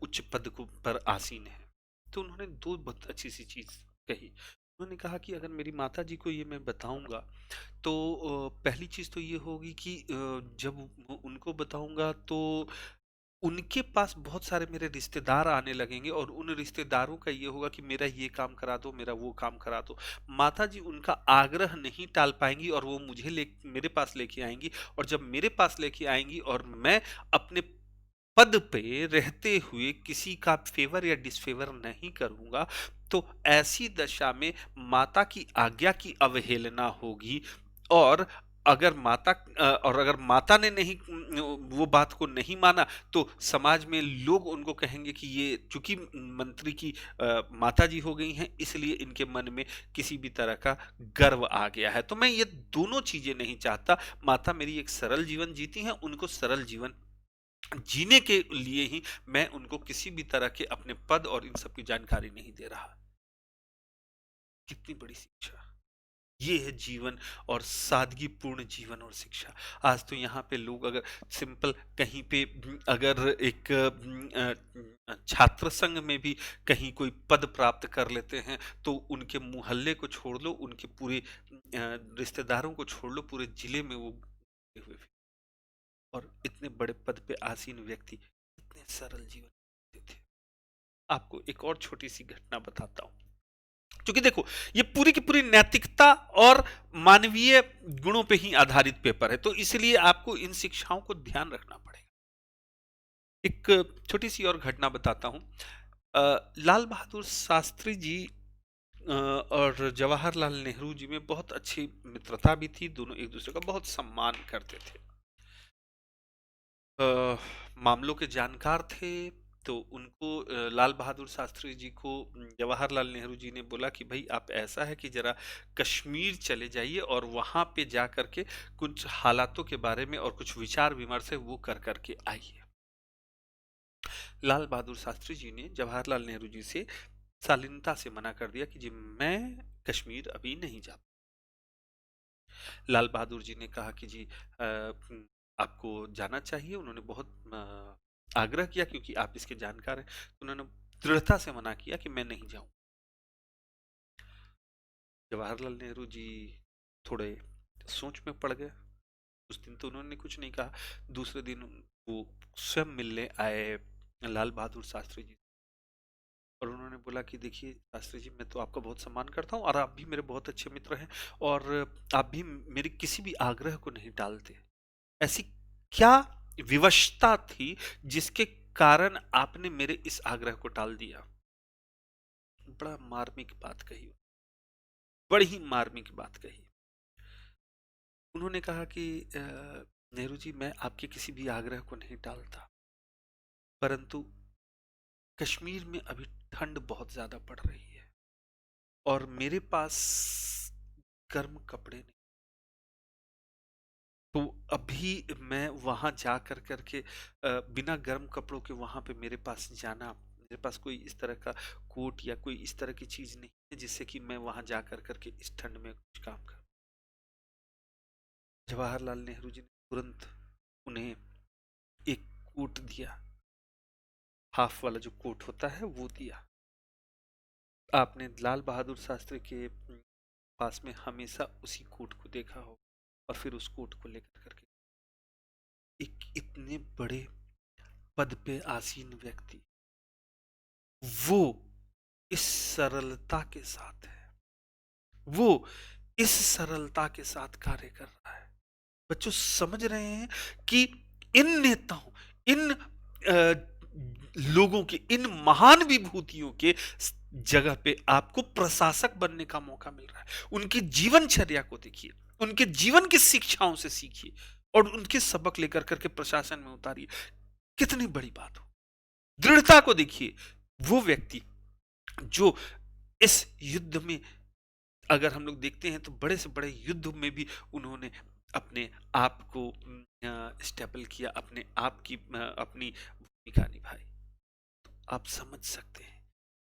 उच्च पद को पर आसीन हैं, तो उन्होंने दो बहुत अच्छी सी चीज कही। उन्होंने कहा कि अगर मेरी माता जी को ये मैं बताऊंगा तो पहली चीज तो ये होगी कि जब उनको बताऊंगा तो उनके पास बहुत सारे मेरे रिश्तेदार आने लगेंगे और उन रिश्तेदारों का ये होगा कि मेरा ये काम करा दो, मेरा वो काम करा दो। माता जी उनका आग्रह नहीं टाल पाएंगी और वो मुझे मेरे पास लेके आएंगी, और जब मेरे पास लेके आएंगी और मैं अपने पद पे रहते हुए किसी का फेवर या डिसफेवर नहीं करूंगा, तो ऐसी दशा में माता की आज्ञा की अवहेलना होगी। और अगर माता ने नहीं वो बात को नहीं माना, तो समाज में लोग उनको कहेंगे कि ये चूंकि मंत्री की माता जी हो गई हैं, इसलिए इनके मन में किसी भी तरह का गर्व आ गया है। तो मैं ये दोनों चीजें नहीं चाहता। माता मेरी एक सरल जीवन जीती हैं, उनको सरल जीवन जीने के लिए ही मैं उनको किसी भी तरह के अपने पद और इन सब की जानकारी नहीं दे रहा। कितनी बड़ी शिक्षा! ये है जीवन और सादगीपूर्ण जीवन और शिक्षा। आज तो यहाँ पे लोग अगर सिंपल कहीं पे अगर एक छात्र संघ में भी कहीं कोई पद प्राप्त कर लेते हैं, तो उनके मोहल्ले को छोड़ लो, उनके पूरे रिश्तेदारों को छोड़ लो, पूरे जिले में वो हुए फिर। और इतने बड़े पद पे आसीन व्यक्ति इतने सरल जीवन जीते थे। आपको एक और छोटी सी घटना बताता हूँ, क्योंकि देखो ये पूरी की पूरी नैतिकता और मानवीय गुणों पे ही आधारित पेपर है, तो इसलिए आपको इन शिक्षाओं को ध्यान रखना पड़ेगा। एक छोटी सी और घटना बताता हूँ। लाल बहादुर शास्त्री जी और जवाहरलाल नेहरू जी में बहुत अच्छी मित्रता भी थी, दोनों एक दूसरे का बहुत सम्मान करते थे। मामलों के जानकार थे, तो उनको लाल बहादुर शास्त्री जी को जवाहरलाल नेहरू जी ने बोला कि भाई आप ऐसा है कि जरा कश्मीर चले जाइए और वहां पे जा करके कुछ हालातों के बारे में और कुछ विचार विमर्श है वो कर करके आइए। लाल बहादुर शास्त्री जी ने जवाहरलाल नेहरू जी से शालीनता से मना कर दिया कि जी मैं कश्मीर अभी नहीं जा। लाल बहादुर जी ने कहा कि जी आपको जाना चाहिए। उन्होंने बहुत आग्रह किया क्योंकि आप इसके जानकार हैं, तो उन्होंने दृढ़ता से मना किया कि मैं नहीं जाऊं। जवाहरलाल नेहरू जी थोड़े सोच में पड़ गए। उस दिन तो उन्होंने कुछ नहीं कहा। दूसरे दिन वो स्वयं मिलने आए लाल बहादुर शास्त्री जी, और उन्होंने बोला कि देखिए शास्त्री जी, मैं तो आपका बहुत सम्मान करता हूँ और आप भी मेरे बहुत अच्छे मित्र हैं, और आप भी मेरे किसी भी आग्रह को नहीं टालते। ऐसी क्या विवशता थी जिसके कारण आपने मेरे इस आग्रह को टाल दिया? बड़ा मार्मिक बात कही, बड़ी ही मार्मिक बात कही। उन्होंने कहा कि नेहरू जी, मैं आपके किसी भी आग्रह को नहीं टालता, परंतु कश्मीर में अभी ठंड बहुत ज्यादा पड़ रही है और मेरे पास गर्म कपड़े नहीं। तो अभी मैं वहां जा कर करके बिना गर्म कपड़ों के वहां पे मेरे पास जाना, मेरे पास कोई इस तरह का कोट या कोई इस तरह की चीज नहीं है जिससे कि मैं वहां जा कर करके इस ठंड में कुछ काम कर। जवाहरलाल नेहरू जी ने तुरंत उन्हें एक कोट दिया, हाफ वाला जो कोट होता है वो दिया। आपने लाल बहादुर शास्त्री के पास में हमेशा उसी कोट को देखा हो, और फिर उस कोट को लेकर करके एक इतने बड़े पद पे आसीन व्यक्ति, वो इस सरलता के साथ है, वो इस सरलता के साथ कार्य कर रहा है। बच्चों समझ रहे हैं कि इन नेताओं, इन लोगों के, इन महान विभूतियों के जगह पे आपको प्रशासक बनने का मौका मिल रहा है। उनकी जीवनचर्या को देखिए, उनके जीवन की शिक्षाओं से सीखिए और उनके सबक लेकर करके प्रशासन में उतारिए। कितनी बड़ी बात हो। दृढ़ता को देखिए। वो व्यक्ति जो इस युद्ध में, अगर हम लोग देखते हैं तो बड़े से बड़े युद्ध में भी उन्होंने अपने आप को स्टेबल किया, अपने आप की अपनी भूमिका निभाई। आप समझ सकते हैं।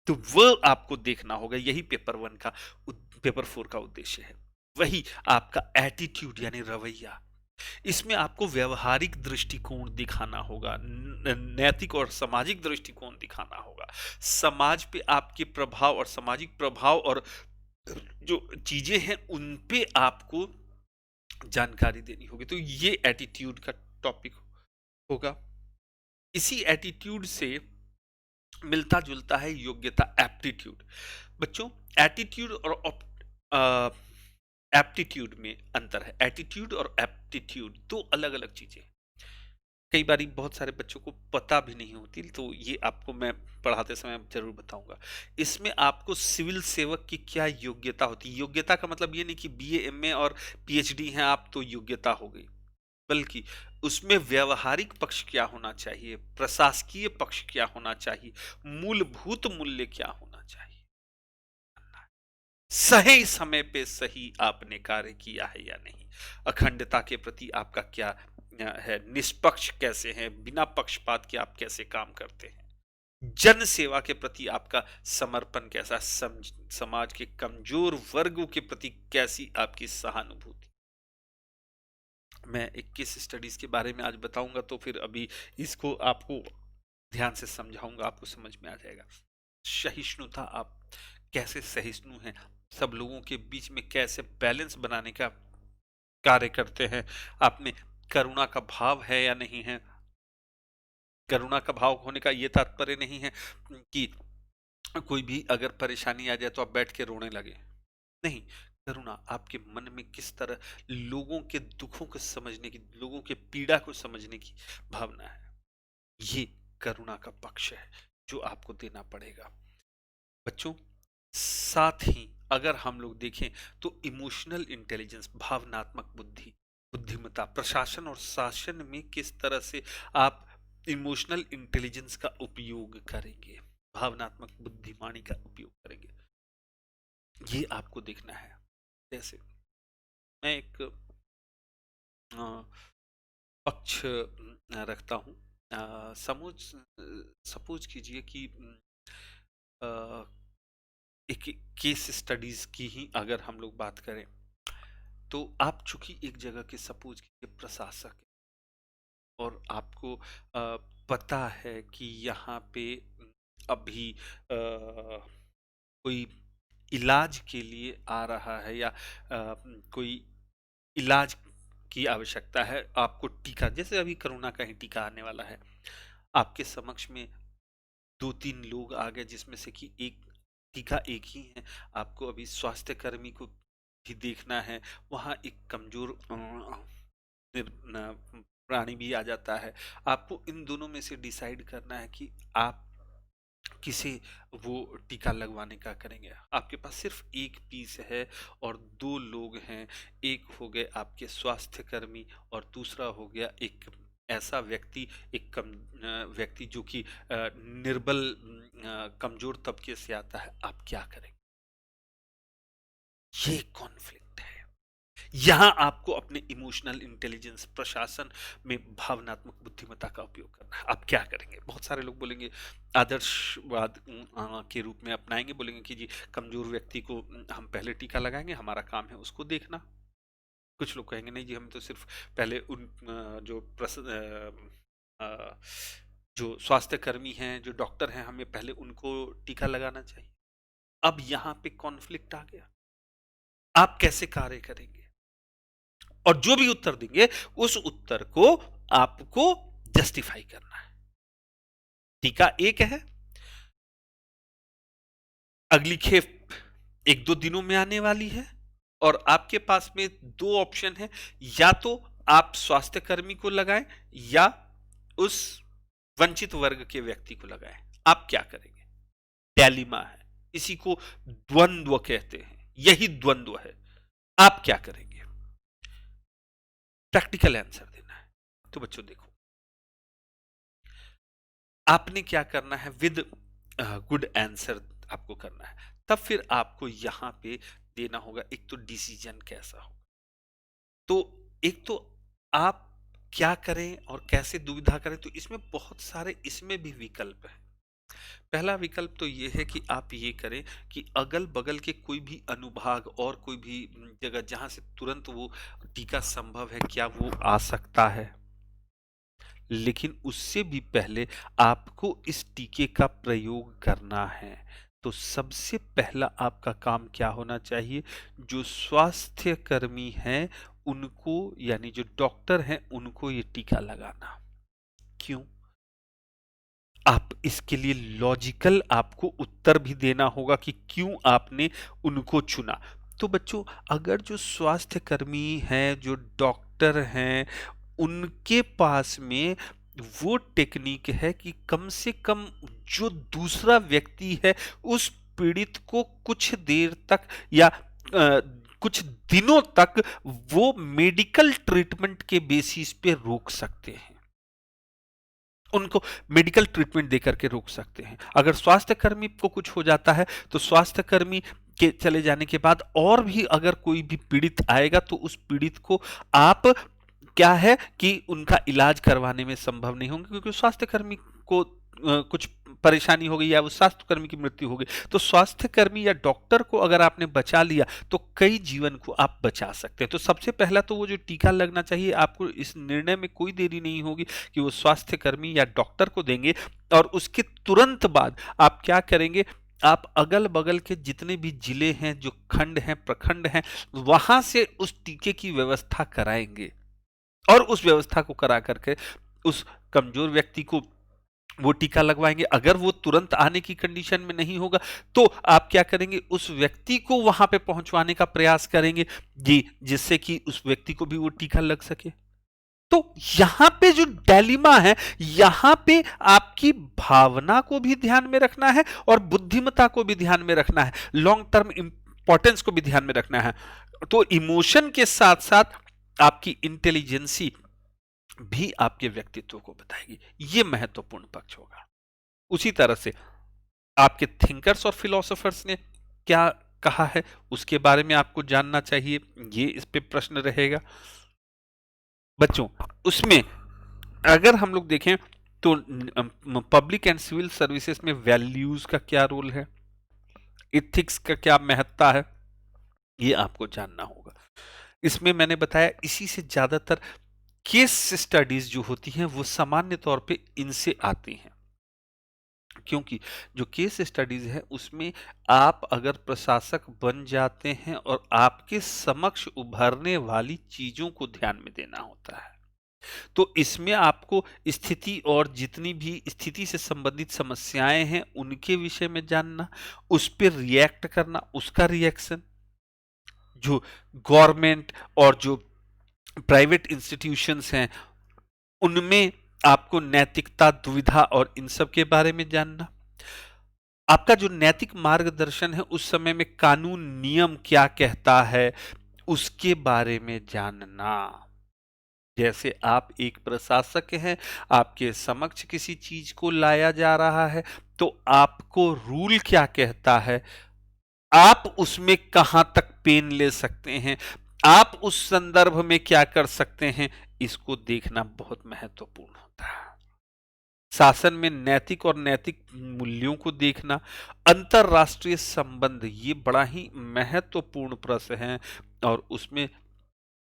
तो वो आपको देखना होगा। यही पेपर 1 का, पेपर 4 का उद्देश्य है। वही आपका एटीट्यूड यानी रवैया। इसमें आपको व्यवहारिक दृष्टिकोण दिखाना होगा, नैतिक और सामाजिक दृष्टिकोण दिखाना होगा। समाज पे आपके प्रभाव और सामाजिक प्रभाव और जो चीजें हैं उन पे आपको जानकारी देनी होगी। तो ये एटीट्यूड का टॉपिक होगा। इसी एटीट्यूड से मिलता जुलता है योग्यता, एप्टीट्यूड। बच्चों एटीट्यूड और एप्टीट्यूड में अंतर है। एटीट्यूड और एप्टीट्यूड दो अलग अलग चीजें। कई बार बहुत सारे बच्चों को पता भी नहीं होती, तो ये आपको मैं पढ़ाते समय जरूर बताऊंगा। इसमें आपको सिविल सेवक की क्या योग्यता होती है। योग्यता का मतलब ये नहीं कि बीए एमए और पीएचडी हैं आप तो योग्यता हो गई, बल्कि उसमें व्यवहारिक पक्ष क्या होना चाहिए, प्रशासकीय पक्ष क्या होना चाहिए, मूलभूत मूल्य क्या होना चाहिए, सही समय पे सही आपने कार्य किया है या नहीं, अखंडता के प्रति आपका क्या है, निष्पक्ष कैसे हैं, बिना पक्षपात के आप कैसे काम करते हैं, जन सेवा के प्रति आपका समर्पण कैसा, समाज के कमजोर वर्गों के प्रति कैसी आपकी सहानुभूति। मैं 21 स्टडीज के बारे में आज बताऊंगा, तो फिर अभी इसको आपको ध्यान से समझाऊंगा, आपको समझ में आ जाएगा। सहिष्णुता, आप कैसे सहिष्णु हैं, सब लोगों के बीच में कैसे बैलेंस बनाने का कार्य करते हैं, आप में करुणा का भाव है या नहीं है। करुणा का भाव होने का ये तात्पर्य नहीं है कि कोई भी अगर परेशानी आ जाए तो आप बैठ के रोने लगे, नहीं। करुणा आपके मन में किस तरह लोगों के दुखों को समझने की, लोगों के पीड़ा को समझने की भावना है, ये करुणा का पक्ष है जो आपको देना पड़ेगा बच्चों। साथ ही अगर हम लोग देखें तो इमोशनल इंटेलिजेंस, भावनात्मक बुद्धि, बुद्धिमत्ता, प्रशासन और शासन में किस तरह से आप इमोशनल इंटेलिजेंस का उपयोग करेंगे, भावनात्मक बुद्धिमानी का उपयोग करेंगे, ये आपको देखना है। जैसे मैं एक पक्ष रखता हूं, सपोज कीजिए कि एक केस स्टडीज की ही अगर हम लोग बात करें, तो आप चूंकि एक जगह के सपोज कीजिए प्रशासक हैं, और आपको पता है कि यहाँ पे अभी कोई इलाज के लिए आ रहा है, या कोई इलाज की आवश्यकता है, आपको टीका, जैसे अभी कोरोना का ही टीका आने वाला है, आपके समक्ष में 2-3 लोग आ गए जिसमें से कि एक टीका एक ही है, आपको अभी स्वास्थ्य कर्मी को भी देखना है, वहाँ एक कमजोर प्राणी भी आ जाता है, आपको इन दोनों में से डिसाइड करना है कि आप किसे वो टीका लगवाने का करेंगे। आपके पास सिर्फ एक पीस है और 2 लोग हैं, एक हो गए आपके स्वास्थ्य कर्मी और दूसरा हो गया एक ऐसा व्यक्ति, एक व्यक्ति जो कि निर्बल कमजोर तबके से आता है, आप क्या करेंगे। ये कॉन्फ्लिक्ट है। यहां आपको अपने इमोशनल इंटेलिजेंस, प्रशासन में भावनात्मक बुद्धिमत्ता का उपयोग करना है। आप क्या करेंगे। बहुत सारे लोग बोलेंगे आदर्शवाद के रूप में अपनाएंगे, बोलेंगे कि जी कमजोर व्यक्ति को हम पहले टीका लगाएंगे, हमारा काम है उसको देखना। कुछ लोग कहेंगे नहीं जी, हम तो सिर्फ पहले उन जो स्वास्थ्य कर्मी हैं, जो डॉक्टर हैं, हमें पहले उनको टीका लगाना चाहिए। अब यहां पे कॉन्फ्लिक्ट आ गया, आप कैसे कार्य करेंगे। और जो भी उत्तर देंगे उस उत्तर को आपको जस्टिफाई करना है। टीका एक है, अगली खेप 1-2 दिनों में आने वाली है, और आपके पास में 2 ऑप्शन है, या तो आप स्वास्थ्य कर्मी को लगाएं या उस वंचित वर्ग के व्यक्ति को लगाएं। आप क्या करेंगे। डायलिमा है, इसी को द्वंद्व कहते हैं, यही द्वंद्व है। आप क्या करेंगे। प्रैक्टिकल आंसर देना है। तो बच्चों देखो, आपने क्या करना है, विद गुड आंसर आपको करना है, तब फिर आपको यहां पे देना होगा एक तो डिसीजन कैसा हो। तो एक तो आप क्या करें और कैसे दुविधा करें, तो इसमें बहुत सारे इसमें भी विकल्प हैं। पहला विकल्प तो ये है कि आप ये करें कि अगल बगल के कोई भी अनुभाग और कोई भी जगह जहां से तुरंत वो टीका संभव है, क्या वो आ सकता है। लेकिन उससे भी पहले आपको इस टीके का प्रयोग करना है। तो सबसे पहला आपका काम क्या होना चाहिए, जो स्वास्थ्य कर्मी हैं उनको, यानी जो डॉक्टर हैं उनको ये टीका लगाना। क्यों। आप इसके लिए लॉजिकल आपको उत्तर भी देना होगा कि क्यों आपने उनको चुना। तो बच्चों, अगर जो स्वास्थ्य कर्मी हैं, जो डॉक्टर हैं, उनके पास में वो टेक्निक है कि कम से कम जो दूसरा व्यक्ति है उस पीड़ित को कुछ देर तक या कुछ दिनों तक वो मेडिकल ट्रीटमेंट के बेसिस पे रोक सकते हैं, उनको मेडिकल ट्रीटमेंट देकर के रोक सकते हैं। अगर स्वास्थ्य कर्मी को कुछ हो जाता है तो स्वास्थ्य कर्मी के चले जाने के बाद और भी अगर कोई भी पीड़ित आएगा तो उस पीड़ित को आप क्या है कि उनका इलाज करवाने में संभव नहीं होंगे क्योंकि स्वास्थ्य कर्मी को कुछ परेशानी हो गई या वो स्वास्थ्य कर्मी की मृत्यु हो गई, तो स्वास्थ्य कर्मी या डॉक्टर को अगर आपने बचा लिया तो कई जीवन को आप बचा सकते हैं। तो सबसे पहला तो वो जो टीका लगना चाहिए, आपको इस निर्णय में कोई देरी नहीं होगी कि वो स्वास्थ्य कर्मी या डॉक्टर को देंगे। और उसके तुरंत बाद आप क्या करेंगे, आप अगल बगल के जितने भी जिले हैं, जो खंड हैं, प्रखंड हैं, वहां से उस टीके की व्यवस्था कराएंगे और उस व्यवस्था को करा करके उस कमजोर व्यक्ति को वो टीका लगवाएंगे। अगर वो तुरंत आने की कंडीशन में नहीं होगा तो आप क्या करेंगे, उस व्यक्ति को वहां पे पहुंचवाने का प्रयास करेंगे जी, जिससे कि उस व्यक्ति को भी वो टीका लग सके। तो यहां पे जो डायलिमा है, यहां पे आपकी भावना को भी ध्यान में रखना है और बुद्धिमत्ता को भी ध्यान में रखना है, लॉन्ग टर्म इंपॉर्टेंस को भी ध्यान में रखना है। तो इमोशन के साथ साथ आपकी इंटेलिजेंसी भी आपके व्यक्तित्व को बताएगी, ये महत्वपूर्ण पक्ष होगा। उसी तरह से आपके थिंकर्स और फिलोसोफर्स ने क्या कहा है उसके बारे में आपको जानना चाहिए, ये इस पे प्रश्न रहेगा बच्चों। उसमें अगर हम लोग देखें तो पब्लिक एंड सिविल सर्विसेज में वैल्यूज का क्या रोल है, इथिक्स का क्या महत्ता है, ये आपको जानना होगा। इसमें मैंने बताया इसी से ज्यादातर केस स्टडीज जो होती हैं वो सामान्य तौर पे इनसे आती हैं, क्योंकि जो केस स्टडीज है उसमें आप अगर प्रशासक बन जाते हैं और आपके समक्ष उभरने वाली चीजों को ध्यान में देना होता है, तो इसमें आपको स्थिति और जितनी भी स्थिति से संबंधित समस्याएं हैं उनके विषय में जानना, उस पर रिएक्ट करना, उसका रिएक्शन, जो गवर्नमेंट और जो प्राइवेट इंस्टीट्यूशंस हैं उनमें आपको नैतिकता, दुविधा और इन सब के बारे में जानना, आपका जो नैतिक मार्गदर्शन है उस समय में कानून नियम क्या कहता है उसके बारे में जानना। जैसे आप एक प्रशासक हैं, आपके समक्ष किसी चीज को लाया जा रहा है तो आपको रूल क्या कहता है, आप उसमें कहां तक पेन ले सकते हैं, आप उस संदर्भ में क्या कर सकते हैं, इसको देखना बहुत महत्वपूर्ण होता है। शासन में नैतिक और नैतिक मूल्यों को देखना, अंतरराष्ट्रीय संबंध, ये बड़ा ही महत्वपूर्ण प्रश्न है और उसमें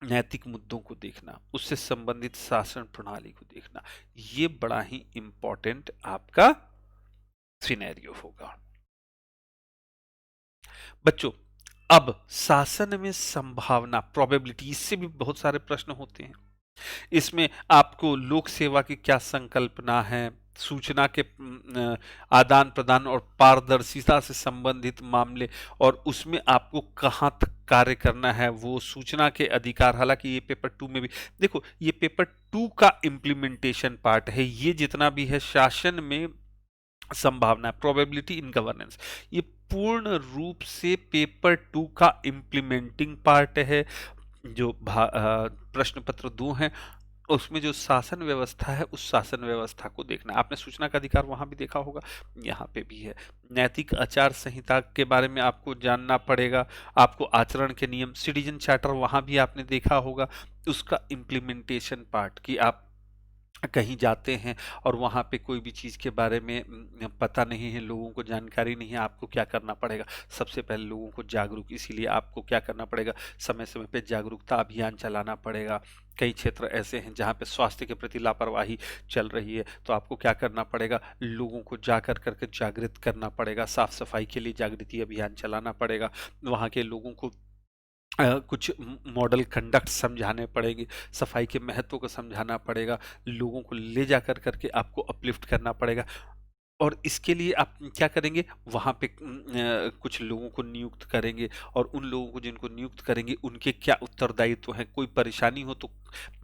नैतिक मुद्दों को देखना, उससे संबंधित शासन प्रणाली को देखना, ये बड़ा ही इंपॉर्टेंट आपका सिनेरियो होगा बच्चों। अब शासन में संभावना, प्रोबेबिलिटी, इससे भी बहुत सारे प्रश्न होते हैं। इसमें आपको लोक सेवा की क्या संकल्पना है, सूचना के आदान प्रदान और पारदर्शिता से संबंधित मामले, और उसमें आपको कहां तक कार्य करना है, वो सूचना के अधिकार। हालांकि ये पेपर 2 में भी देखो, ये पेपर 2 का इम्प्लीमेंटेशन पार्ट है, ये जितना भी है शासन में संभावना, प्रोबेबिलिटी इन गवर्नेंस, ये पूर्ण रूप से पेपर 2 का इम्प्लीमेंटिंग पार्ट है। जो प्रश्न पत्र 2 है उसमें जो शासन व्यवस्था है उस शासन व्यवस्था को देखना। आपने सूचना का अधिकार वहां भी देखा होगा, यहाँ पे भी है। नैतिक आचार संहिता के बारे में आपको जानना पड़ेगा, आपको आचरण के नियम, सिटीजन चार्टर वहां भी आपने देखा होगा, उसका इम्प्लीमेंटेशन पार्ट कि आप कहीं जाते हैं और वहाँ पे कोई भी चीज़ के बारे में पता नहीं है, लोगों को जानकारी नहीं है, आपको क्या करना पड़ेगा, सबसे पहले लोगों को जागरूक, इसीलिए आपको क्या करना पड़ेगा, समय समय पे जागरूकता अभियान चलाना पड़ेगा। कई क्षेत्र ऐसे हैं जहाँ पे स्वास्थ्य के प्रति लापरवाही चल रही है, तो आपको क्या करना पड़ेगा, लोगों को जाकर करके जागृत करना पड़ेगा, साफ सफाई के लिए जागृति अभियान चलाना पड़ेगा, वहाँ के लोगों को कुछ मॉडल कंडक्ट समझाने पड़ेंगे, सफाई के महत्व को समझाना पड़ेगा, लोगों को ले जाकर करके आपको अपलिफ्ट करना पड़ेगा। और इसके लिए आप क्या करेंगे, वहाँ पे कुछ लोगों को नियुक्त करेंगे और उन लोगों को जिनको नियुक्त करेंगे उनके क्या उत्तरदायित्व हैं, कोई परेशानी हो तो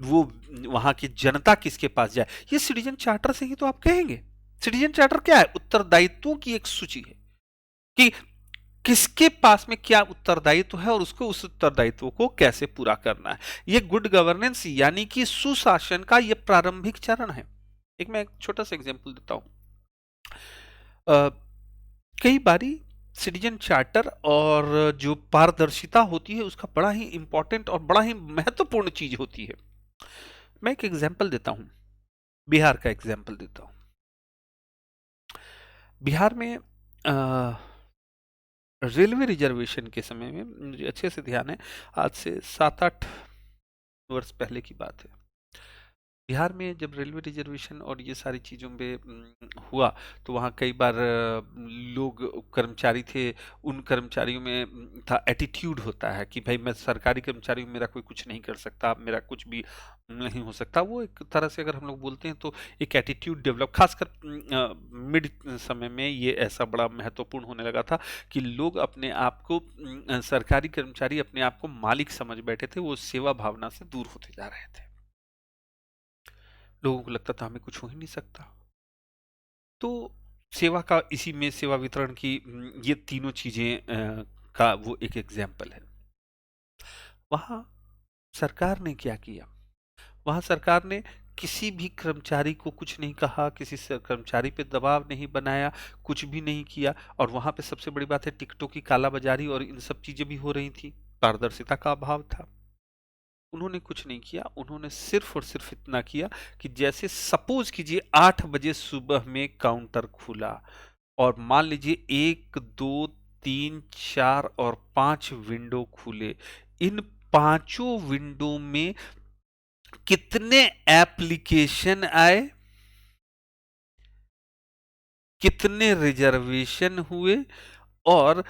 वो वहाँ की जनता किसके पास जाए, ये सिटीजन चार्टर से ही तो आप कहेंगे। सिटीजन चार्टर क्या है, उत्तरदायित्वों की एक सूची है कि किसके पास में क्या उत्तरदायित्व है और उसको उस उत्तरदायित्व को कैसे पूरा करना है। ये गुड गवर्नेंस यानी कि सुशासन का ये प्रारंभिक चरण है। एक मैं एक छोटा सा एग्जांपल देता हूं। कई बारी सिटीजन चार्टर और जो पारदर्शिता होती है उसका बड़ा ही इंपॉर्टेंट और बड़ा ही महत्वपूर्ण चीज होती है। मैं एक एग्जांपल देता हूँ, बिहार का एग्जांपल देता हूँ। बिहार में रेलवे रिजर्वेशन के समय में मुझे अच्छे से ध्यान है, आज से 7-8 वर्ष पहले की बात है। बिहार में जब रेलवे रिजर्वेशन और ये सारी चीज़ों पे हुआ, तो वहाँ कई बार लोग कर्मचारी थे, उन कर्मचारियों में था एटीट्यूड होता है कि भाई मैं सरकारी कर्मचारी हूँ, मेरा कोई कुछ नहीं कर सकता, मेरा कुछ भी नहीं हो सकता। वो एक तरह से अगर हम लोग बोलते हैं तो एक एटीट्यूड डेवलप, खासकर मिड समय में ये ऐसा बड़ा महत्वपूर्ण होने लगा था कि लोग अपने आप को सरकारी कर्मचारी अपने आप को मालिक समझ बैठे थे, वो सेवा भावना से दूर होते जा रहे थे। लोगों को लगता था हमें कुछ हो ही नहीं सकता। तो सेवा का इसी में सेवा वितरण की ये तीनों चीजें का वो एक एग्जाम्पल है। वहां सरकार ने क्या किया? वहां सरकार ने किसी भी कर्मचारी को कुछ नहीं कहा, किसी कर्मचारी पे दबाव नहीं बनाया, कुछ भी नहीं किया। और वहां पे सबसे बड़ी बात है, टिकटों की कालाबाजारी और इन सब चीजें भी हो रही थी, पारदर्शिता का अभाव था। उन्होंने कुछ नहीं किया, उन्होंने सिर्फ और सिर्फ इतना किया कि जैसे सपोज कीजिए 8 बजे सुबह में काउंटर खुला और मान लीजिए 1, 2, 3, 4 और 5 विंडो खुले। इन पांचों विंडो में कितने एप्लीकेशन आए, कितने रिजर्वेशन हुए और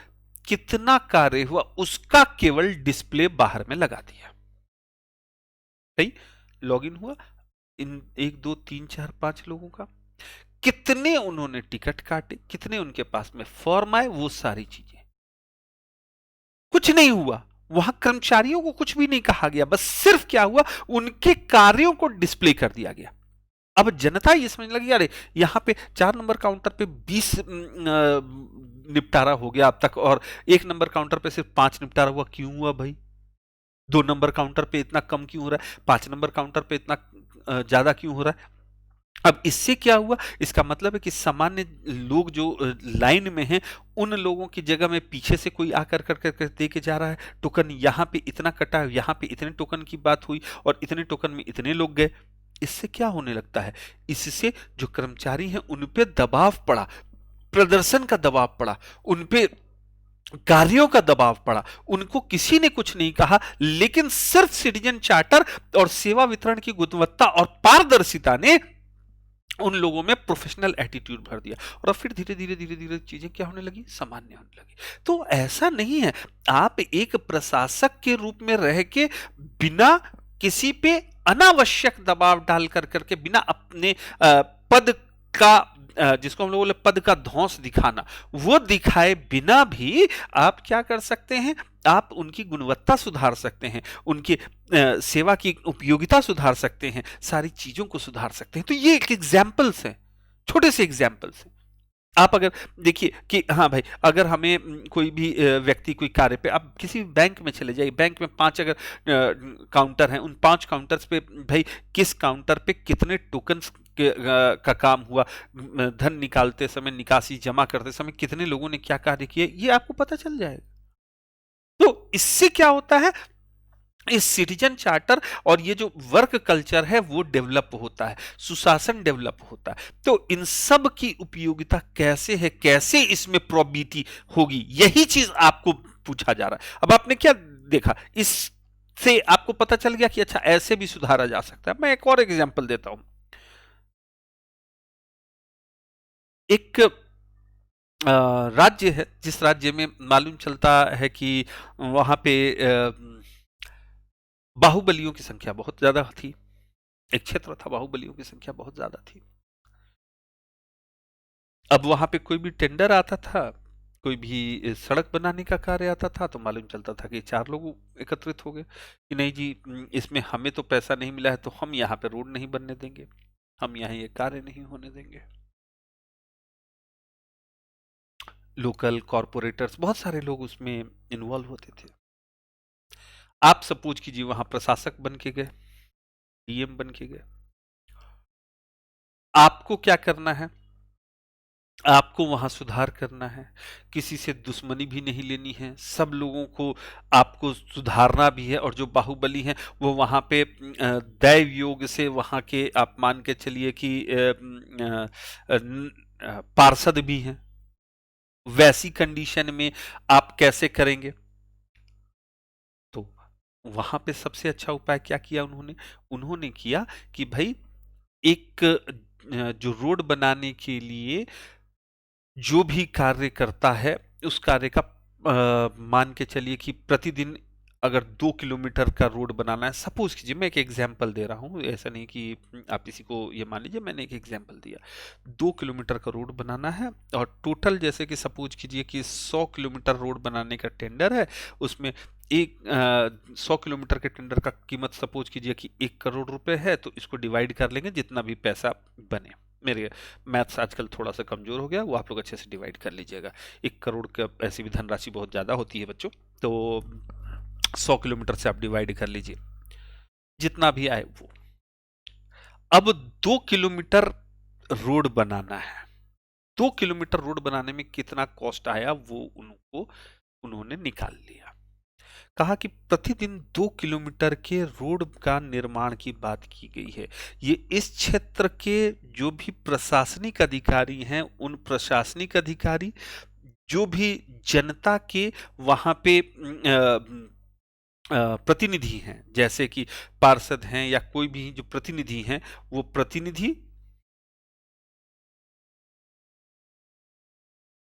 कितना कार्य हुआ, उसका केवल डिस्प्ले बाहर में लगा दिया। सही, लॉगिन हुआ इन 1, 2, 3, 4, 5 लोगों का, कितने उन्होंने टिकट काटे, कितने उनके पास में फॉर्म आए, वो सारी चीजें। कुछ नहीं हुआ, वहां कर्मचारियों को कुछ भी नहीं कहा गया, बस सिर्फ क्या हुआ, उनके कार्यों को डिस्प्ले कर दिया गया। अब जनता ये समझने लगी, अरे यहां पे 4 नंबर काउंटर पे 20 निपटारा हो गया अब तक, और 1 नंबर काउंटर पे सिर्फ 5 निपटारा हुआ, क्यों हुआ भाई? 2 नंबर काउंटर पे इतना कम क्यों हो रहा है? 5 नंबर काउंटर पे इतना ज्यादा क्यों हो रहा है? अब इससे क्या हुआ? इसका मतलब है कि सामान्य लोग जो लाइन में हैं, उन लोगों की जगह में पीछे से कोई आकर कर दे के जा रहा है, टोकन यहाँ पे इतना कटा, यहाँ पे इतने टोकन की बात हुई और इतने टोकन में इतने लोग गए। इससे क्या होने लगता है? इससे जो कर्मचारी हैं उन पे दबाव पड़ा, प्रदर्शन का दबाव पड़ा, उन पे कार्यों का दबाव पड़ा। उनको किसी ने कुछ नहीं कहा, लेकिन सिर्फ सिटीजन चार्टर और सेवा वितरण की गुणवत्ता और पारदर्शिता ने उन लोगों में प्रोफेशनल एटीट्यूड भर दिया। और अब फिर धीरे धीरे धीरे धीरे चीजें क्या होने लगी? सामान्य होने लगी। तो ऐसा नहीं है, आप एक प्रशासक के रूप में रह के बिना किसी पे अनावश्यक दबाव डाल कर करके, बिना अपने पद का जिसको हम लोग बोले पद का धौंस दिखाना, वो दिखाए बिना भी आप क्या कर सकते हैं? आप उनकी गुणवत्ता सुधार सकते हैं, उनकी सेवा की उपयोगिता सुधार सकते हैं, सारी चीजों को सुधार सकते हैं। तो ये एक एग्जाम्पल्स है, छोटे से एग्जाम्पल्स हैं। आप अगर देखिए कि हाँ भाई, अगर हमें कोई भी व्यक्ति कोई कार्य पे, आप किसी बैंक में चले जाइए, बैंक में 5 अगर काउंटर हैं, उन 5 काउंटर्स पे भाई किस काउंटर पे कितने टोकन्स का काम हुआ, धन निकालते समय, निकासी जमा करते समय कितने लोगों ने क्या कार्य किए, ये आपको पता चल जाएगा। तो इससे क्या होता है? इस सिटीजन चार्टर और ये जो वर्क कल्चर है वो डेवलप होता है, सुशासन डेवलप होता है। तो इन सब की उपयोगिता कैसे है, कैसे इसमें प्रोबेबिलिटी होगी, यही चीज आपको पूछा जा रहा है। अब आपने क्या देखा, इससे आपको पता चल गया कि अच्छा ऐसे भी सुधारा जा सकता है। मैं एक और एग्जांपल देता हूं। एक राज्य है, जिस राज्य में मालूम चलता है कि वहां पे बाहुबलियों की संख्या बहुत ज्यादा थी। एक क्षेत्र था, बाहुबलियों की संख्या बहुत ज्यादा थी। अब वहां पे कोई भी टेंडर आता था, कोई भी सड़क बनाने का कार्य आता था, तो मालूम चलता था कि 4 लोग एकत्रित हो गए कि नहीं जी, इसमें हमें तो पैसा नहीं मिला है, तो हम यहाँ पे रोड नहीं बनने देंगे, हम यहाँ ये कार्य नहीं होने देंगे। लोकल कॉरपोरेटर्स, बहुत सारे लोग उसमें इन्वॉल्व होते थे। आप सपोज कीजिए वहां प्रशासक बन के गए, डीएम बन के गए, आपको क्या करना है? आपको वहाँ सुधार करना है, किसी से दुश्मनी भी नहीं लेनी है, सब लोगों को आपको सुधारना भी है और जो बाहुबली हैं, वो वहाँ पे दैव योग से वहाँ के आप मान के चलिए कि पार्षद भी हैं। वैसी कंडीशन में आप कैसे करेंगे? तो वहाँ पे सबसे अच्छा उपाय क्या किया उन्होंने? उन्होंने किया कि भई एक जो रोड बनाने के लिए जो भी कार्य करता है, उस कार्य का मान के चलिए कि प्रतिदिन अगर 2 किलोमीटर का रोड बनाना है, सपोज़ कीजिए मैं एक एग्ज़ाम्पल दे रहा हूँ, ऐसा नहीं कि आप किसी को ये मान लीजिए मैंने एक एग्ज़ाम्पल दिया। 2 किलोमीटर का रोड बनाना है और टोटल जैसे कि सपोज़ कीजिए कि 100 किलोमीटर रोड बनाने का टेंडर है, उसमें 100 किलोमीटर के टेंडर का कीमत सपोज़ कीजिए कि 1 करोड़ रुपए है, तो इसको डिवाइड कर लेंगे जितना भी पैसा बने। मेरे मैथ्स आजकल थोड़ा-सा कमज़ोर हो गया, वो आप लोग अच्छे से डिवाइड कर लीजिएगा। 1 करोड़ का ऐसी भी धनराशि बहुत ज़्यादा होती है बच्चों, तो 100 किलोमीटर से आप डिवाइड कर लीजिए, जितना भी आए वो। अब 2 किलोमीटर रोड बनाना है। 2 किलोमीटर रोड बनाने में कितना कॉस्ट आया वो उन्होंने निकाल लिया। कहा कि प्रतिदिन 2 किलोमीटर के रोड का निर्माण की बात की गई है। ये इस क्षेत्र के जो भी प्रशासनिक अधिकारी हैं, उन प्रशासनिक अधिकारी, जो भी जनता के वहाँ पे प्रतिनिधि हैं, जैसे कि पार्षद हैं या कोई भी जो प्रतिनिधि हैं, वो प्रतिनिधि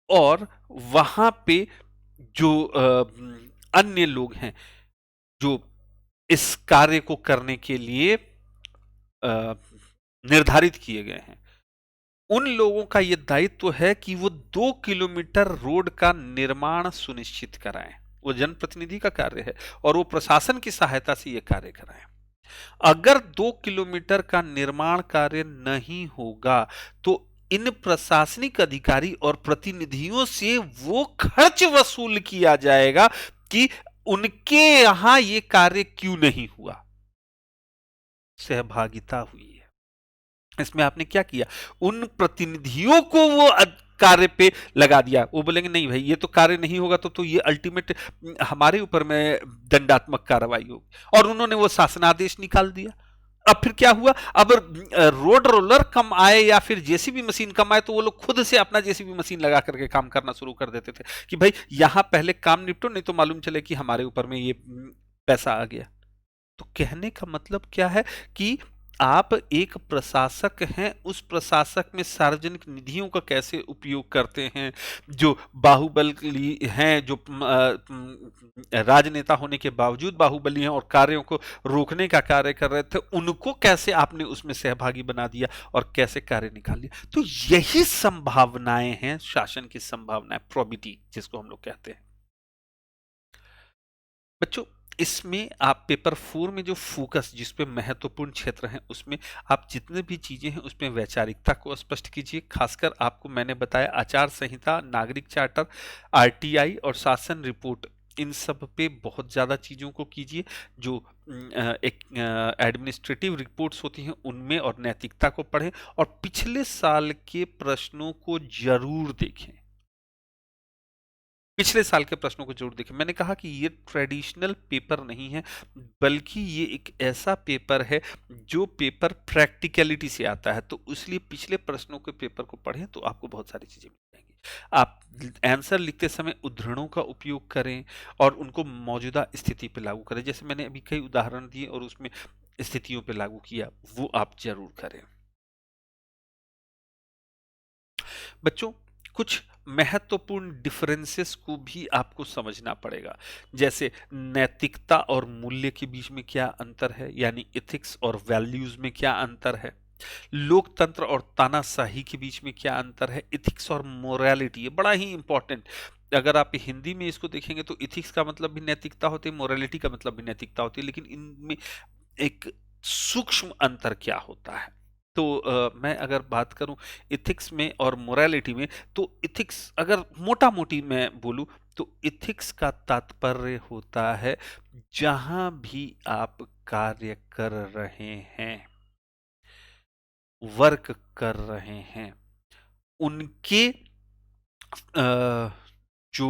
और वहाँ पे जो अन्य लोग हैं, जो इस कार्य को करने के लिए अ, निर्धारित किए गए हैं। उन लोगों का ये दायित्व है कि वो 2 किलोमीटर रोड का निर्माण सुनिश्चित कराएं। वो जनप्रतिनिधि का कार्य है और वो प्रशासन की सहायता से ये कार्य कराएं। अगर 2 किलोमीटर का निर्माण कार्य नहीं होगा, तो इन प्रशासनिक अधिकारी और प्रतिनिधियों से वो खर्च वसूल किया जाएगा कि उनके यहां ये कार्य क्यों नहीं हुआ। सहभागिता हुई है। इसमें आपने क्या किया? उन प्रतिनिधियों को वो कार्य पे लगा दिया। वो बोलेंगे नहीं भाई ये तो कार्य नहीं होगा तो ये अल्टीमेट हमारे ऊपर में दंडात्मक कार्रवाई होगी और उन्होंने वो शासनादेश निकाल दिया। अब फिर क्या हुआ? अब रोड रोलर कम आए या फिर जेसीबी मशीन कम आए तो वो लोग खुद से अपना जेसीबी मशीन लगा करके काम करना शुरू कर देते थे कि भाई यहां पहले काम निपटो नहीं तो मालूम चले कि हमारे ऊपर में ये पैसा आ गया। तो कहने का मतलब क्या है कि आप एक प्रशासक हैं, उस प्रशासक में सार्वजनिक निधियों का कैसे उपयोग करते हैं, जो बाहुबली हैं, जो राजनेता होने के बावजूद बाहुबली हैं और कार्यों को रोकने का कार्य कर रहे थे, उनको कैसे आपने उसमें सहभागी बना दिया और कैसे कार्य निकाल लिया। तो यही संभावनाएं हैं, शासन की संभावनाएं, प्रोबिटी जिसको हम लोग कहते हैं। बच्चों इसमें आप पेपर 4 में जो फोकस जिस पे महत्वपूर्ण क्षेत्र हैं उसमें आप जितने भी चीजें हैं उसमें वैचारिकता को स्पष्ट कीजिए। खासकर आपको मैंने बताया आचार संहिता, नागरिक चार्टर, आरटीआई और शासन रिपोर्ट, इन सब पे बहुत ज्यादा चीजों को कीजिए। जो एक एडमिनिस्ट्रेटिव रिपोर्ट्स होती हैं उनमें और नैतिकता को पढ़ें और पिछले साल के प्रश्नों को जरूर देखें। पिछले साल के प्रश्नों को जरूर देखें। मैंने कहा कि ये ट्रेडिशनल पेपर नहीं है, बल्कि ये एक ऐसा पेपर है जो पेपर प्रैक्टिकलिटी से आता है। तो इसलिए पिछले प्रश्नों के पेपर को पढ़ें तो आपको बहुत सारी चीजें मिल जाएंगी। आप आंसर लिखते समय उद्धरणों का उपयोग करें और उनको मौजूदा स्थिति पे लागू करें। जैसे मैंने अभी कई उदाहरण दिए और उसमें स्थितियों पे लागू किया, वो आप जरूर करें। बच्चों कुछ महत्वपूर्ण डिफरेंसेस को भी आपको समझना पड़ेगा। जैसे नैतिकता और मूल्य के बीच में क्या अंतर है, यानी एथिक्स और वैल्यूज में क्या अंतर है। लोकतंत्र और तानाशाही के बीच में क्या अंतर है। एथिक्स और मोरालिटी ये बड़ा ही इंपॉर्टेंट। अगर आप हिंदी में इसको देखेंगे तो एथिक्स का मतलब भी नैतिकता होती है, मोरालिटी का मतलब भी नैतिकता होती है, लेकिन इनमें एक सूक्ष्म अंतर क्या होता है। तो मैं अगर बात करूं इथिक्स में और मोरालिटी में, तो इथिक्स अगर मोटा मोटी मैं बोलूं तो इथिक्स का तात्पर्य होता है जहां भी आप कार्य कर रहे हैं, वर्क कर रहे हैं, उनके जो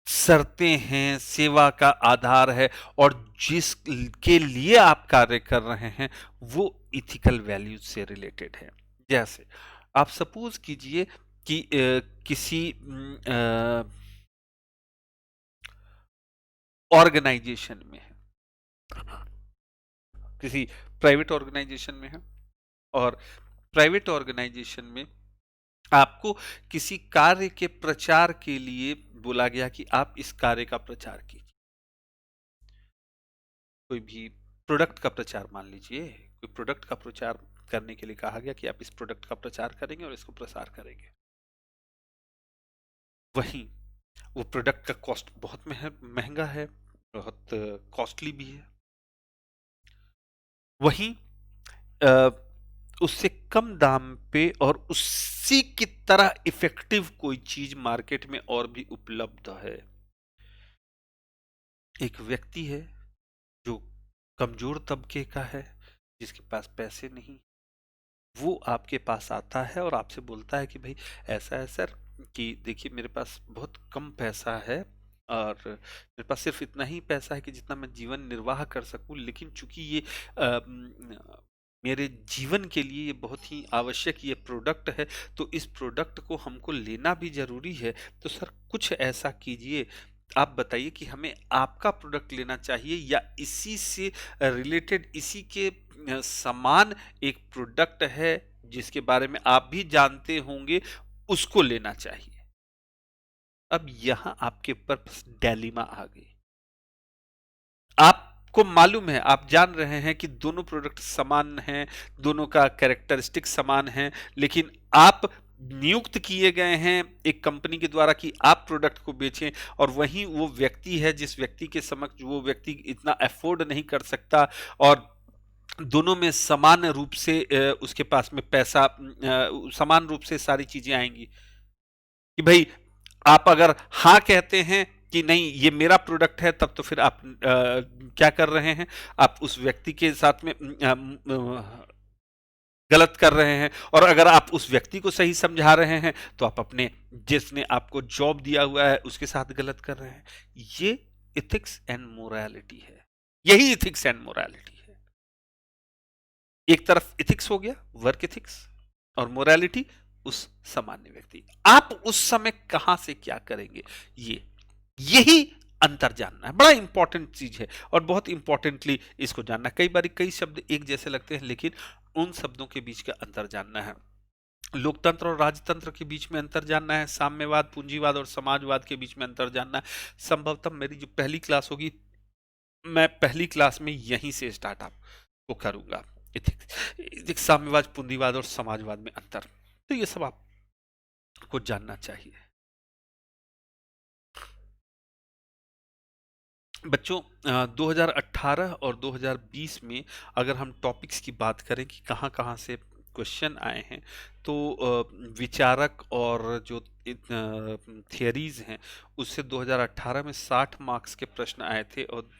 शर्तें हैं, सेवा का आधार है और जिसके लिए आप कार्य कर रहे हैं वो इथिकल वैल्यूज से रिलेटेड है। जैसे आप सपोज कीजिए कि किसी ऑर्गेनाइजेशन में है, किसी प्राइवेट ऑर्गेनाइजेशन में है और प्राइवेट ऑर्गेनाइजेशन में आपको किसी कार्य के प्रचार के लिए बोला गया कि आप इस कार्य का प्रचार कीजिए। कोई भी प्रोडक्ट का प्रचार, मान लीजिए कोई प्रोडक्ट का प्रचार करने के लिए कहा गया कि आप इस प्रोडक्ट का प्रचार करेंगे और इसको प्रसार करेंगे। वहीं वो प्रोडक्ट का कॉस्ट बहुत महंगा है, बहुत कॉस्टली भी है। वहीं उससे कम दाम पे और उसी की तरह इफेक्टिव कोई चीज मार्केट में और भी उपलब्ध है। एक व्यक्ति है जो कमजोर तबके का है, जिसके पास पैसे नहीं, वो आपके पास आता है और आपसे बोलता है कि भाई ऐसा है सर कि देखिए मेरे पास बहुत कम पैसा है और मेरे पास सिर्फ इतना ही पैसा है कि जितना मैं जीवन निर्वाह कर सकूं, लेकिन चूंकि ये मेरे जीवन के लिए ये बहुत ही आवश्यक ये प्रोडक्ट है, तो इस प्रोडक्ट को हमको लेना भी जरूरी है। तो सर कुछ ऐसा कीजिए, आप बताइए कि हमें आपका प्रोडक्ट लेना चाहिए या इसी से रिलेटेड, इसी के समान एक प्रोडक्ट है जिसके बारे में आप भी जानते होंगे, उसको लेना चाहिए। अब यहां आपके ऊपर डायलेमा आ गई। आपको मालूम है, आप जान रहे हैं कि दोनों प्रोडक्ट समान हैं, दोनों का कैरेक्टरिस्टिक समान है, लेकिन आप नियुक्त किए गए हैं एक कंपनी के द्वारा कि आप प्रोडक्ट को बेचें, और वहीं वो व्यक्ति है जिस व्यक्ति के समक्ष वो व्यक्ति इतना अफोर्ड नहीं कर सकता, और दोनों में समान रूप से उसके पास में पैसा समान रूप से सारी चीजें आएंगी कि भाई आप अगर हाँ कहते हैं कि नहीं ये मेरा प्रोडक्ट है, तब तो फिर आप क्या कर रहे हैं, आप उस व्यक्ति के साथ में गलत कर रहे हैं। और अगर आप उस व्यक्ति को सही समझा रहे हैं तो आप अपने जिसने आपको जॉब दिया हुआ है उसके साथ गलत कर रहे हैं। ये इथिक्स एंड मोरालिटी है, यही इथिक्स एंड मोरालिटी है। एक तरफ इथिक्स हो गया वर्क इथिक्स, और मोरालिटी उस सामान्य व्यक्ति। आप उस समय कहां से क्या करेंगे, यही अंतर जानना है। बड़ा इंपॉर्टेंट चीज है और बहुत इंपॉर्टेंटली इसको जानना। कई बार कई शब्द एक जैसे लगते हैं, लेकिन उन शब्दों के बीच का अंतर जानना है। लोकतंत्र और राजतंत्र के बीच में अंतर जानना है, साम्यवाद, पूंजीवाद और समाजवाद के बीच में अंतर जानना है। संभवतः मेरी जो पहली क्लास होगी, मैं पहली क्लास में यहीं से स्टार्ट आपको करूंगा, इथिक्स, साम्यवाद, पूंजीवाद और समाजवाद में अंतर। तो ये सब आपको जानना चाहिए। बच्चों 2018 और 2020 में अगर हम टॉपिक्स की बात करें कि कहाँ कहाँ से क्वेश्चन आए हैं, तो विचारक और जो थियरीज हैं उससे 2018 में 60 मार्क्स के प्रश्न आए थे। और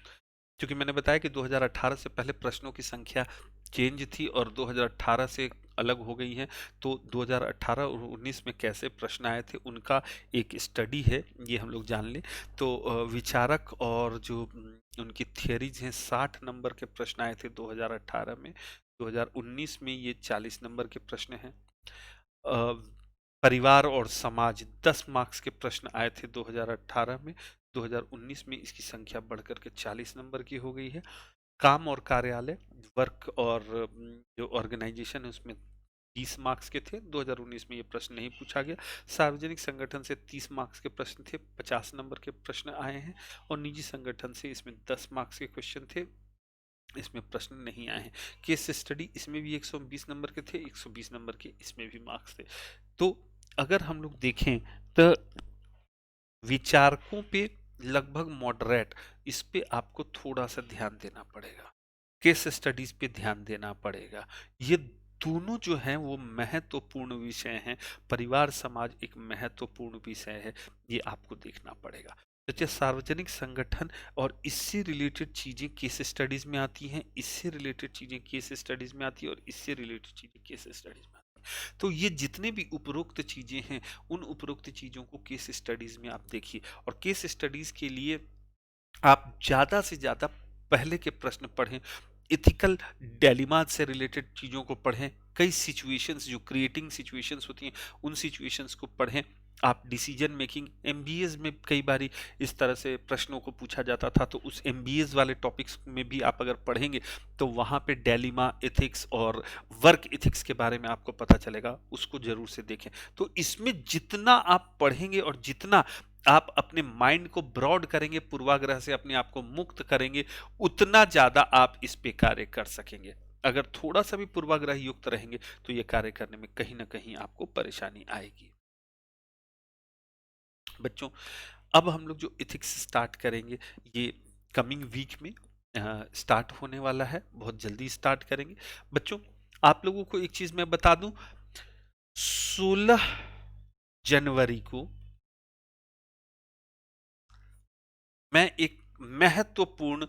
क्योंकि मैंने बताया कि 2018 से पहले प्रश्नों की संख्या चेंज थी और 2018 से अलग हो गई हैं, तो 2018 और 19 में कैसे प्रश्न आए थे उनका एक स्टडी है, ये हम लोग जान लें। तो विचारक और जो उनकी थियरीज हैं, 60 नंबर के प्रश्न आए थे 2018 में। 2019 में ये 40 नंबर के प्रश्न हैं। परिवार और समाज 10 मार्क्स के प्रश्न आए थे 2018 में। 2019 में इसकी संख्या बढ़कर के 40 नंबर की हो गई है। काम और कार्यालय, वर्क और जो ऑर्गेनाइजेशन है उसमें 30 मार्क्स के थे, 2019 में ये प्रश्न नहीं पूछा गया। सार्वजनिक संगठन से 30 मार्क्स के प्रश्न थे, 50 नंबर के प्रश्न आए हैं। और निजी संगठन से इसमें 10 मार्क्स के क्वेश्चन थे, इसमें प्रश्न नहीं आए हैं। केस स्टडी इसमें भी 120 नंबर के थे, 120 नंबर के इसमें भी मार्क्स थे। तो अगर हम लोग देखें तो विचारकों पे लगभग मॉडरेट, इस पे आपको थोड़ा सा ध्यान देना पड़ेगा। केस स्टडीज पे ध्यान देना पड़ेगा। ये दोनों जो हैं वो महत्वपूर्ण विषय हैं। परिवार समाज एक महत्वपूर्ण विषय है, ये आपको देखना पड़ेगा। जैसे सार्वजनिक संगठन और इससे रिलेटेड चीजें केस स्टडीज में आती हैं, इससे रिलेटेड चीजें केस स्टडीज में आती है और इससे रिलेटेड चीजें केस स्टडीज में आती तो ये जितने भी उपरोक्त चीजें हैं, उन उपरोक्त चीजों को केस स्टडीज में आप देखिए, और केस स्टडीज के लिए आप ज्यादा से ज्यादा पहले के प्रश्न पढ़ें, इथिकल डेलिमाज से रिलेटेड चीजों को पढ़ें, कई सिचुएशंस जो क्रिएटिंग सिचुएशंस होती हैं उन सिचुएशंस को पढ़ें। आप डिसीजन मेकिंग एमबीएस में कई बारी इस तरह से प्रश्नों को पूछा जाता था, तो उस एमबीएस वाले टॉपिक्स में भी आप अगर पढ़ेंगे तो वहां पे डेलिमा एथिक्स और वर्क एथिक्स के बारे में आपको पता चलेगा, उसको जरूर से देखें। तो इसमें जितना आप पढ़ेंगे और जितना आप अपने माइंड को ब्रॉड करेंगे, पूर्वाग्रह से अपने आप को मुक्त करेंगे, उतना ज्यादा आप इस पे कार्य कर सकेंगे। अगर थोड़ा सा भी पूर्वाग्रह युक्त रहेंगे तो ये कार्य करने में कहीं ना कहीं आपको परेशानी आएगी। बच्चों, अब हम लोग जो इथिक्स स्टार्ट करेंगे, ये कमिंग वीक में स्टार्ट होने वाला है, बहुत जल्दी स्टार्ट करेंगे। बच्चों, आप लोगों को एक चीज मैं बता दूं, 16 जनवरी को मैं एक महत्वपूर्ण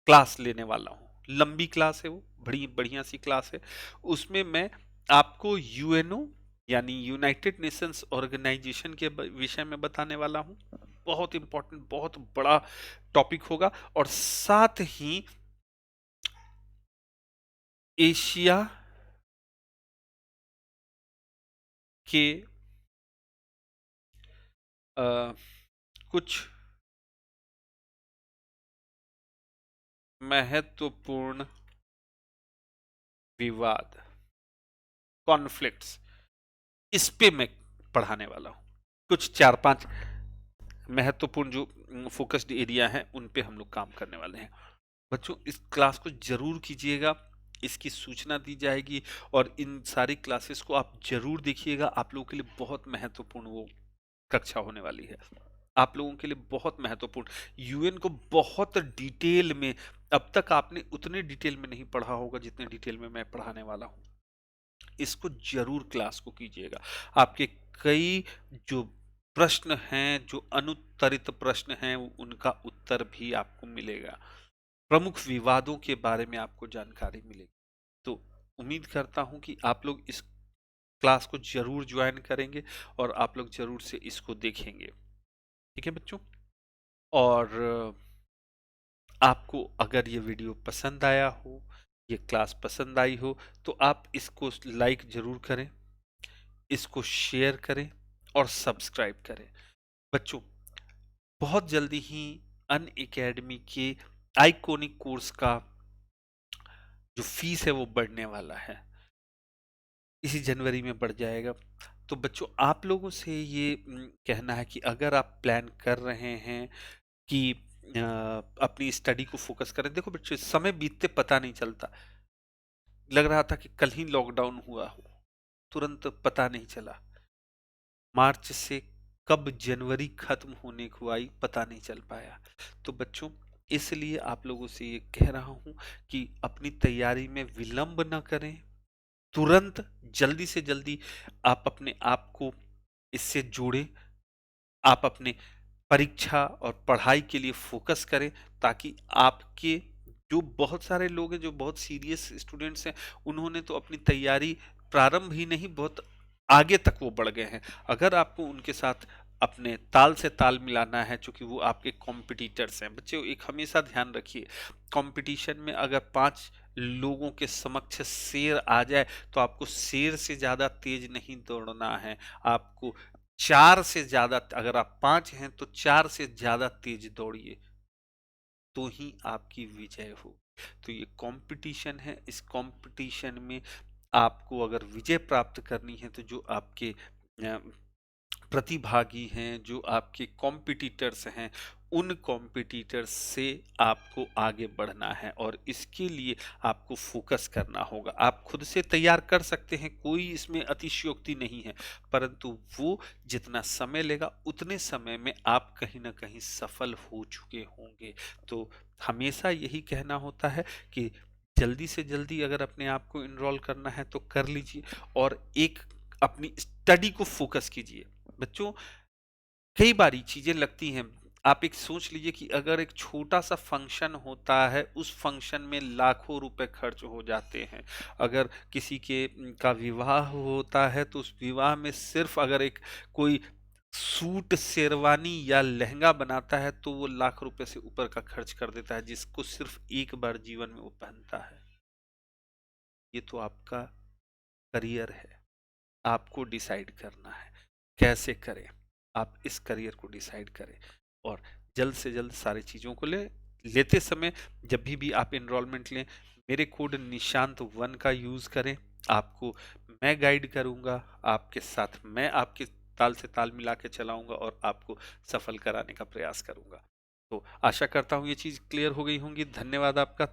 क्लास लेने वाला हूँ। लंबी क्लास है, वो बड़ी बढ़िया सी क्लास है। उसमें मैं आपको यूएनओ यानी यूनाइटेड नेशंस ऑर्गेनाइजेशन के विषय में बताने वाला हूँ। बहुत इंपॉर्टेंट, बहुत बड़ा टॉपिक होगा। और साथ ही एशिया के अ, कुछ महत्वपूर्ण विवाद, कॉन्फ्लिक्ट्स, इस पे मैं पढ़ाने वाला हूँ। कुछ 4-5 महत्वपूर्ण जो फोकस्ड एरिया है उन पे हम लोग काम करने वाले हैं। बच्चों, इस क्लास को जरूर कीजिएगा, इसकी सूचना दी जाएगी, और इन सारी क्लासेस को आप जरूर देखिएगा। आप लोगों के लिए बहुत महत्वपूर्ण वो कक्षा होने वाली है, आप लोगों के लिए बहुत महत्वपूर्ण। यूएन को बहुत डिटेल में, अब तक आपने उतने डिटेल में नहीं पढ़ा होगा जितने डिटेल में मैं पढ़ाने वाला हूँ। इसको जरूर क्लास को कीजिएगा। आपके कई जो प्रश्न हैं, जो अनुत्तरित प्रश्न हैं, उनका उत्तर भी आपको मिलेगा। प्रमुख विवादों के बारे में आपको जानकारी मिलेगी। तो उम्मीद करता हूं कि आप लोग इस क्लास को जरूर ज्वाइन करेंगे और आप लोग जरूर से इसको देखेंगे। ठीक है बच्चों? और आपको अगर ये वीडियो पसंद आया हो, ये क्लास पसंद आई हो, तो आप इसको लाइक जरूर करें, इसको शेयर करें और सब्सक्राइब करें। बच्चों, बहुत जल्दी ही अनअकैडमी के आइकॉनिक कोर्स का जो फीस है वो बढ़ने वाला है, इसी जनवरी में बढ़ जाएगा। तो बच्चों, आप लोगों से ये कहना है कि अगर आप प्लान कर रहे हैं कि अपनी स्टडी को फोकस करें, देखो बच्चों, समय बीतते पता नहीं चलता। लग रहा था कि कल ही लॉकडाउन हुआ हो, तुरंत पता नहीं चला। मार्च से कब जनवरी खत्म होने को आई पता नहीं चल पाया। तो बच्चों, इसलिए आप लोगों से ये कह रहा हूं कि अपनी तैयारी में विलंब न करें, तुरंत जल्दी से जल्दी आप अपने आप को इससे जोड़ें। आप अपने परीक्षा और पढ़ाई के लिए फोकस करें, ताकि आपके जो बहुत सारे लोग हैं, जो बहुत सीरियस स्टूडेंट्स हैं, उन्होंने तो अपनी तैयारी प्रारंभ ही नहीं, बहुत आगे तक वो बढ़ गए हैं। अगर आपको उनके साथ अपने ताल से ताल मिलाना है, चूंकि वो आपके कॉम्पिटिटर्स हैं। बच्चों, एक हमेशा ध्यान रखिए, कंपटीशन में अगर 5 लोगों के समक्ष शेर आ जाए तो आपको शेर से ज्यादा तेज नहीं दौड़ना है। आपको 4 से ज्यादा, अगर आप 5 हैं तो 4 से ज्यादा तेज दौड़िए, तो ही आपकी विजय हो। तो ये कंपटीशन है, इस कंपटीशन में आपको अगर विजय प्राप्त करनी है, तो जो आपके प्रतिभागी हैं, जो आपके कॉम्पिटिटर्स हैं, उन कॉम्पिटिटर्स से आपको आगे बढ़ना है, और इसके लिए आपको फोकस करना होगा। आप खुद से तैयार कर सकते हैं, कोई इसमें अतिशयोक्ति नहीं है, परंतु वो जितना समय लेगा उतने समय में आप कहीं ना कहीं सफल हो चुके होंगे। तो हमेशा यही कहना होता है कि जल्दी से जल्दी अगर अपने आप को इनरोल करना है तो कर लीजिए, और एक अपनी स्टडी को फोकस कीजिए। बच्चों, कई बारी चीजें लगती हैं, आप एक सोच लीजिए कि अगर एक छोटा-सा फंक्शन होता है, उस फंक्शन में लाखों रुपए खर्च हो जाते हैं। अगर किसी के का विवाह होता है, तो उस विवाह में सिर्फ़ अगर एक कोई सूट, शेरवानी या लहंगा बनाता है, तो वो लाख रुपए से ऊपर का खर्च कर देता है, जिसको सिर्फ़ एक बार जीवन में वो पहनता है। ये तो आपका करियर है, आपको डिसाइड करना है, कैसे करें? आप इस करियर को डिसाइड करें और जल्द से जल्द सारी चीज़ों को लेते समय जब भी आप एनरोलमेंट लें, मेरे कोड निशांत 1 का यूज़ करें। आपको मैं गाइड करूँगा, आपके साथ मैं आपके ताल से ताल मिला के चलाऊँगा और आपको सफल कराने का प्रयास करूँगा। तो आशा करता हूँ ये चीज़ क्लियर हो गई होंगी। धन्यवाद आपका।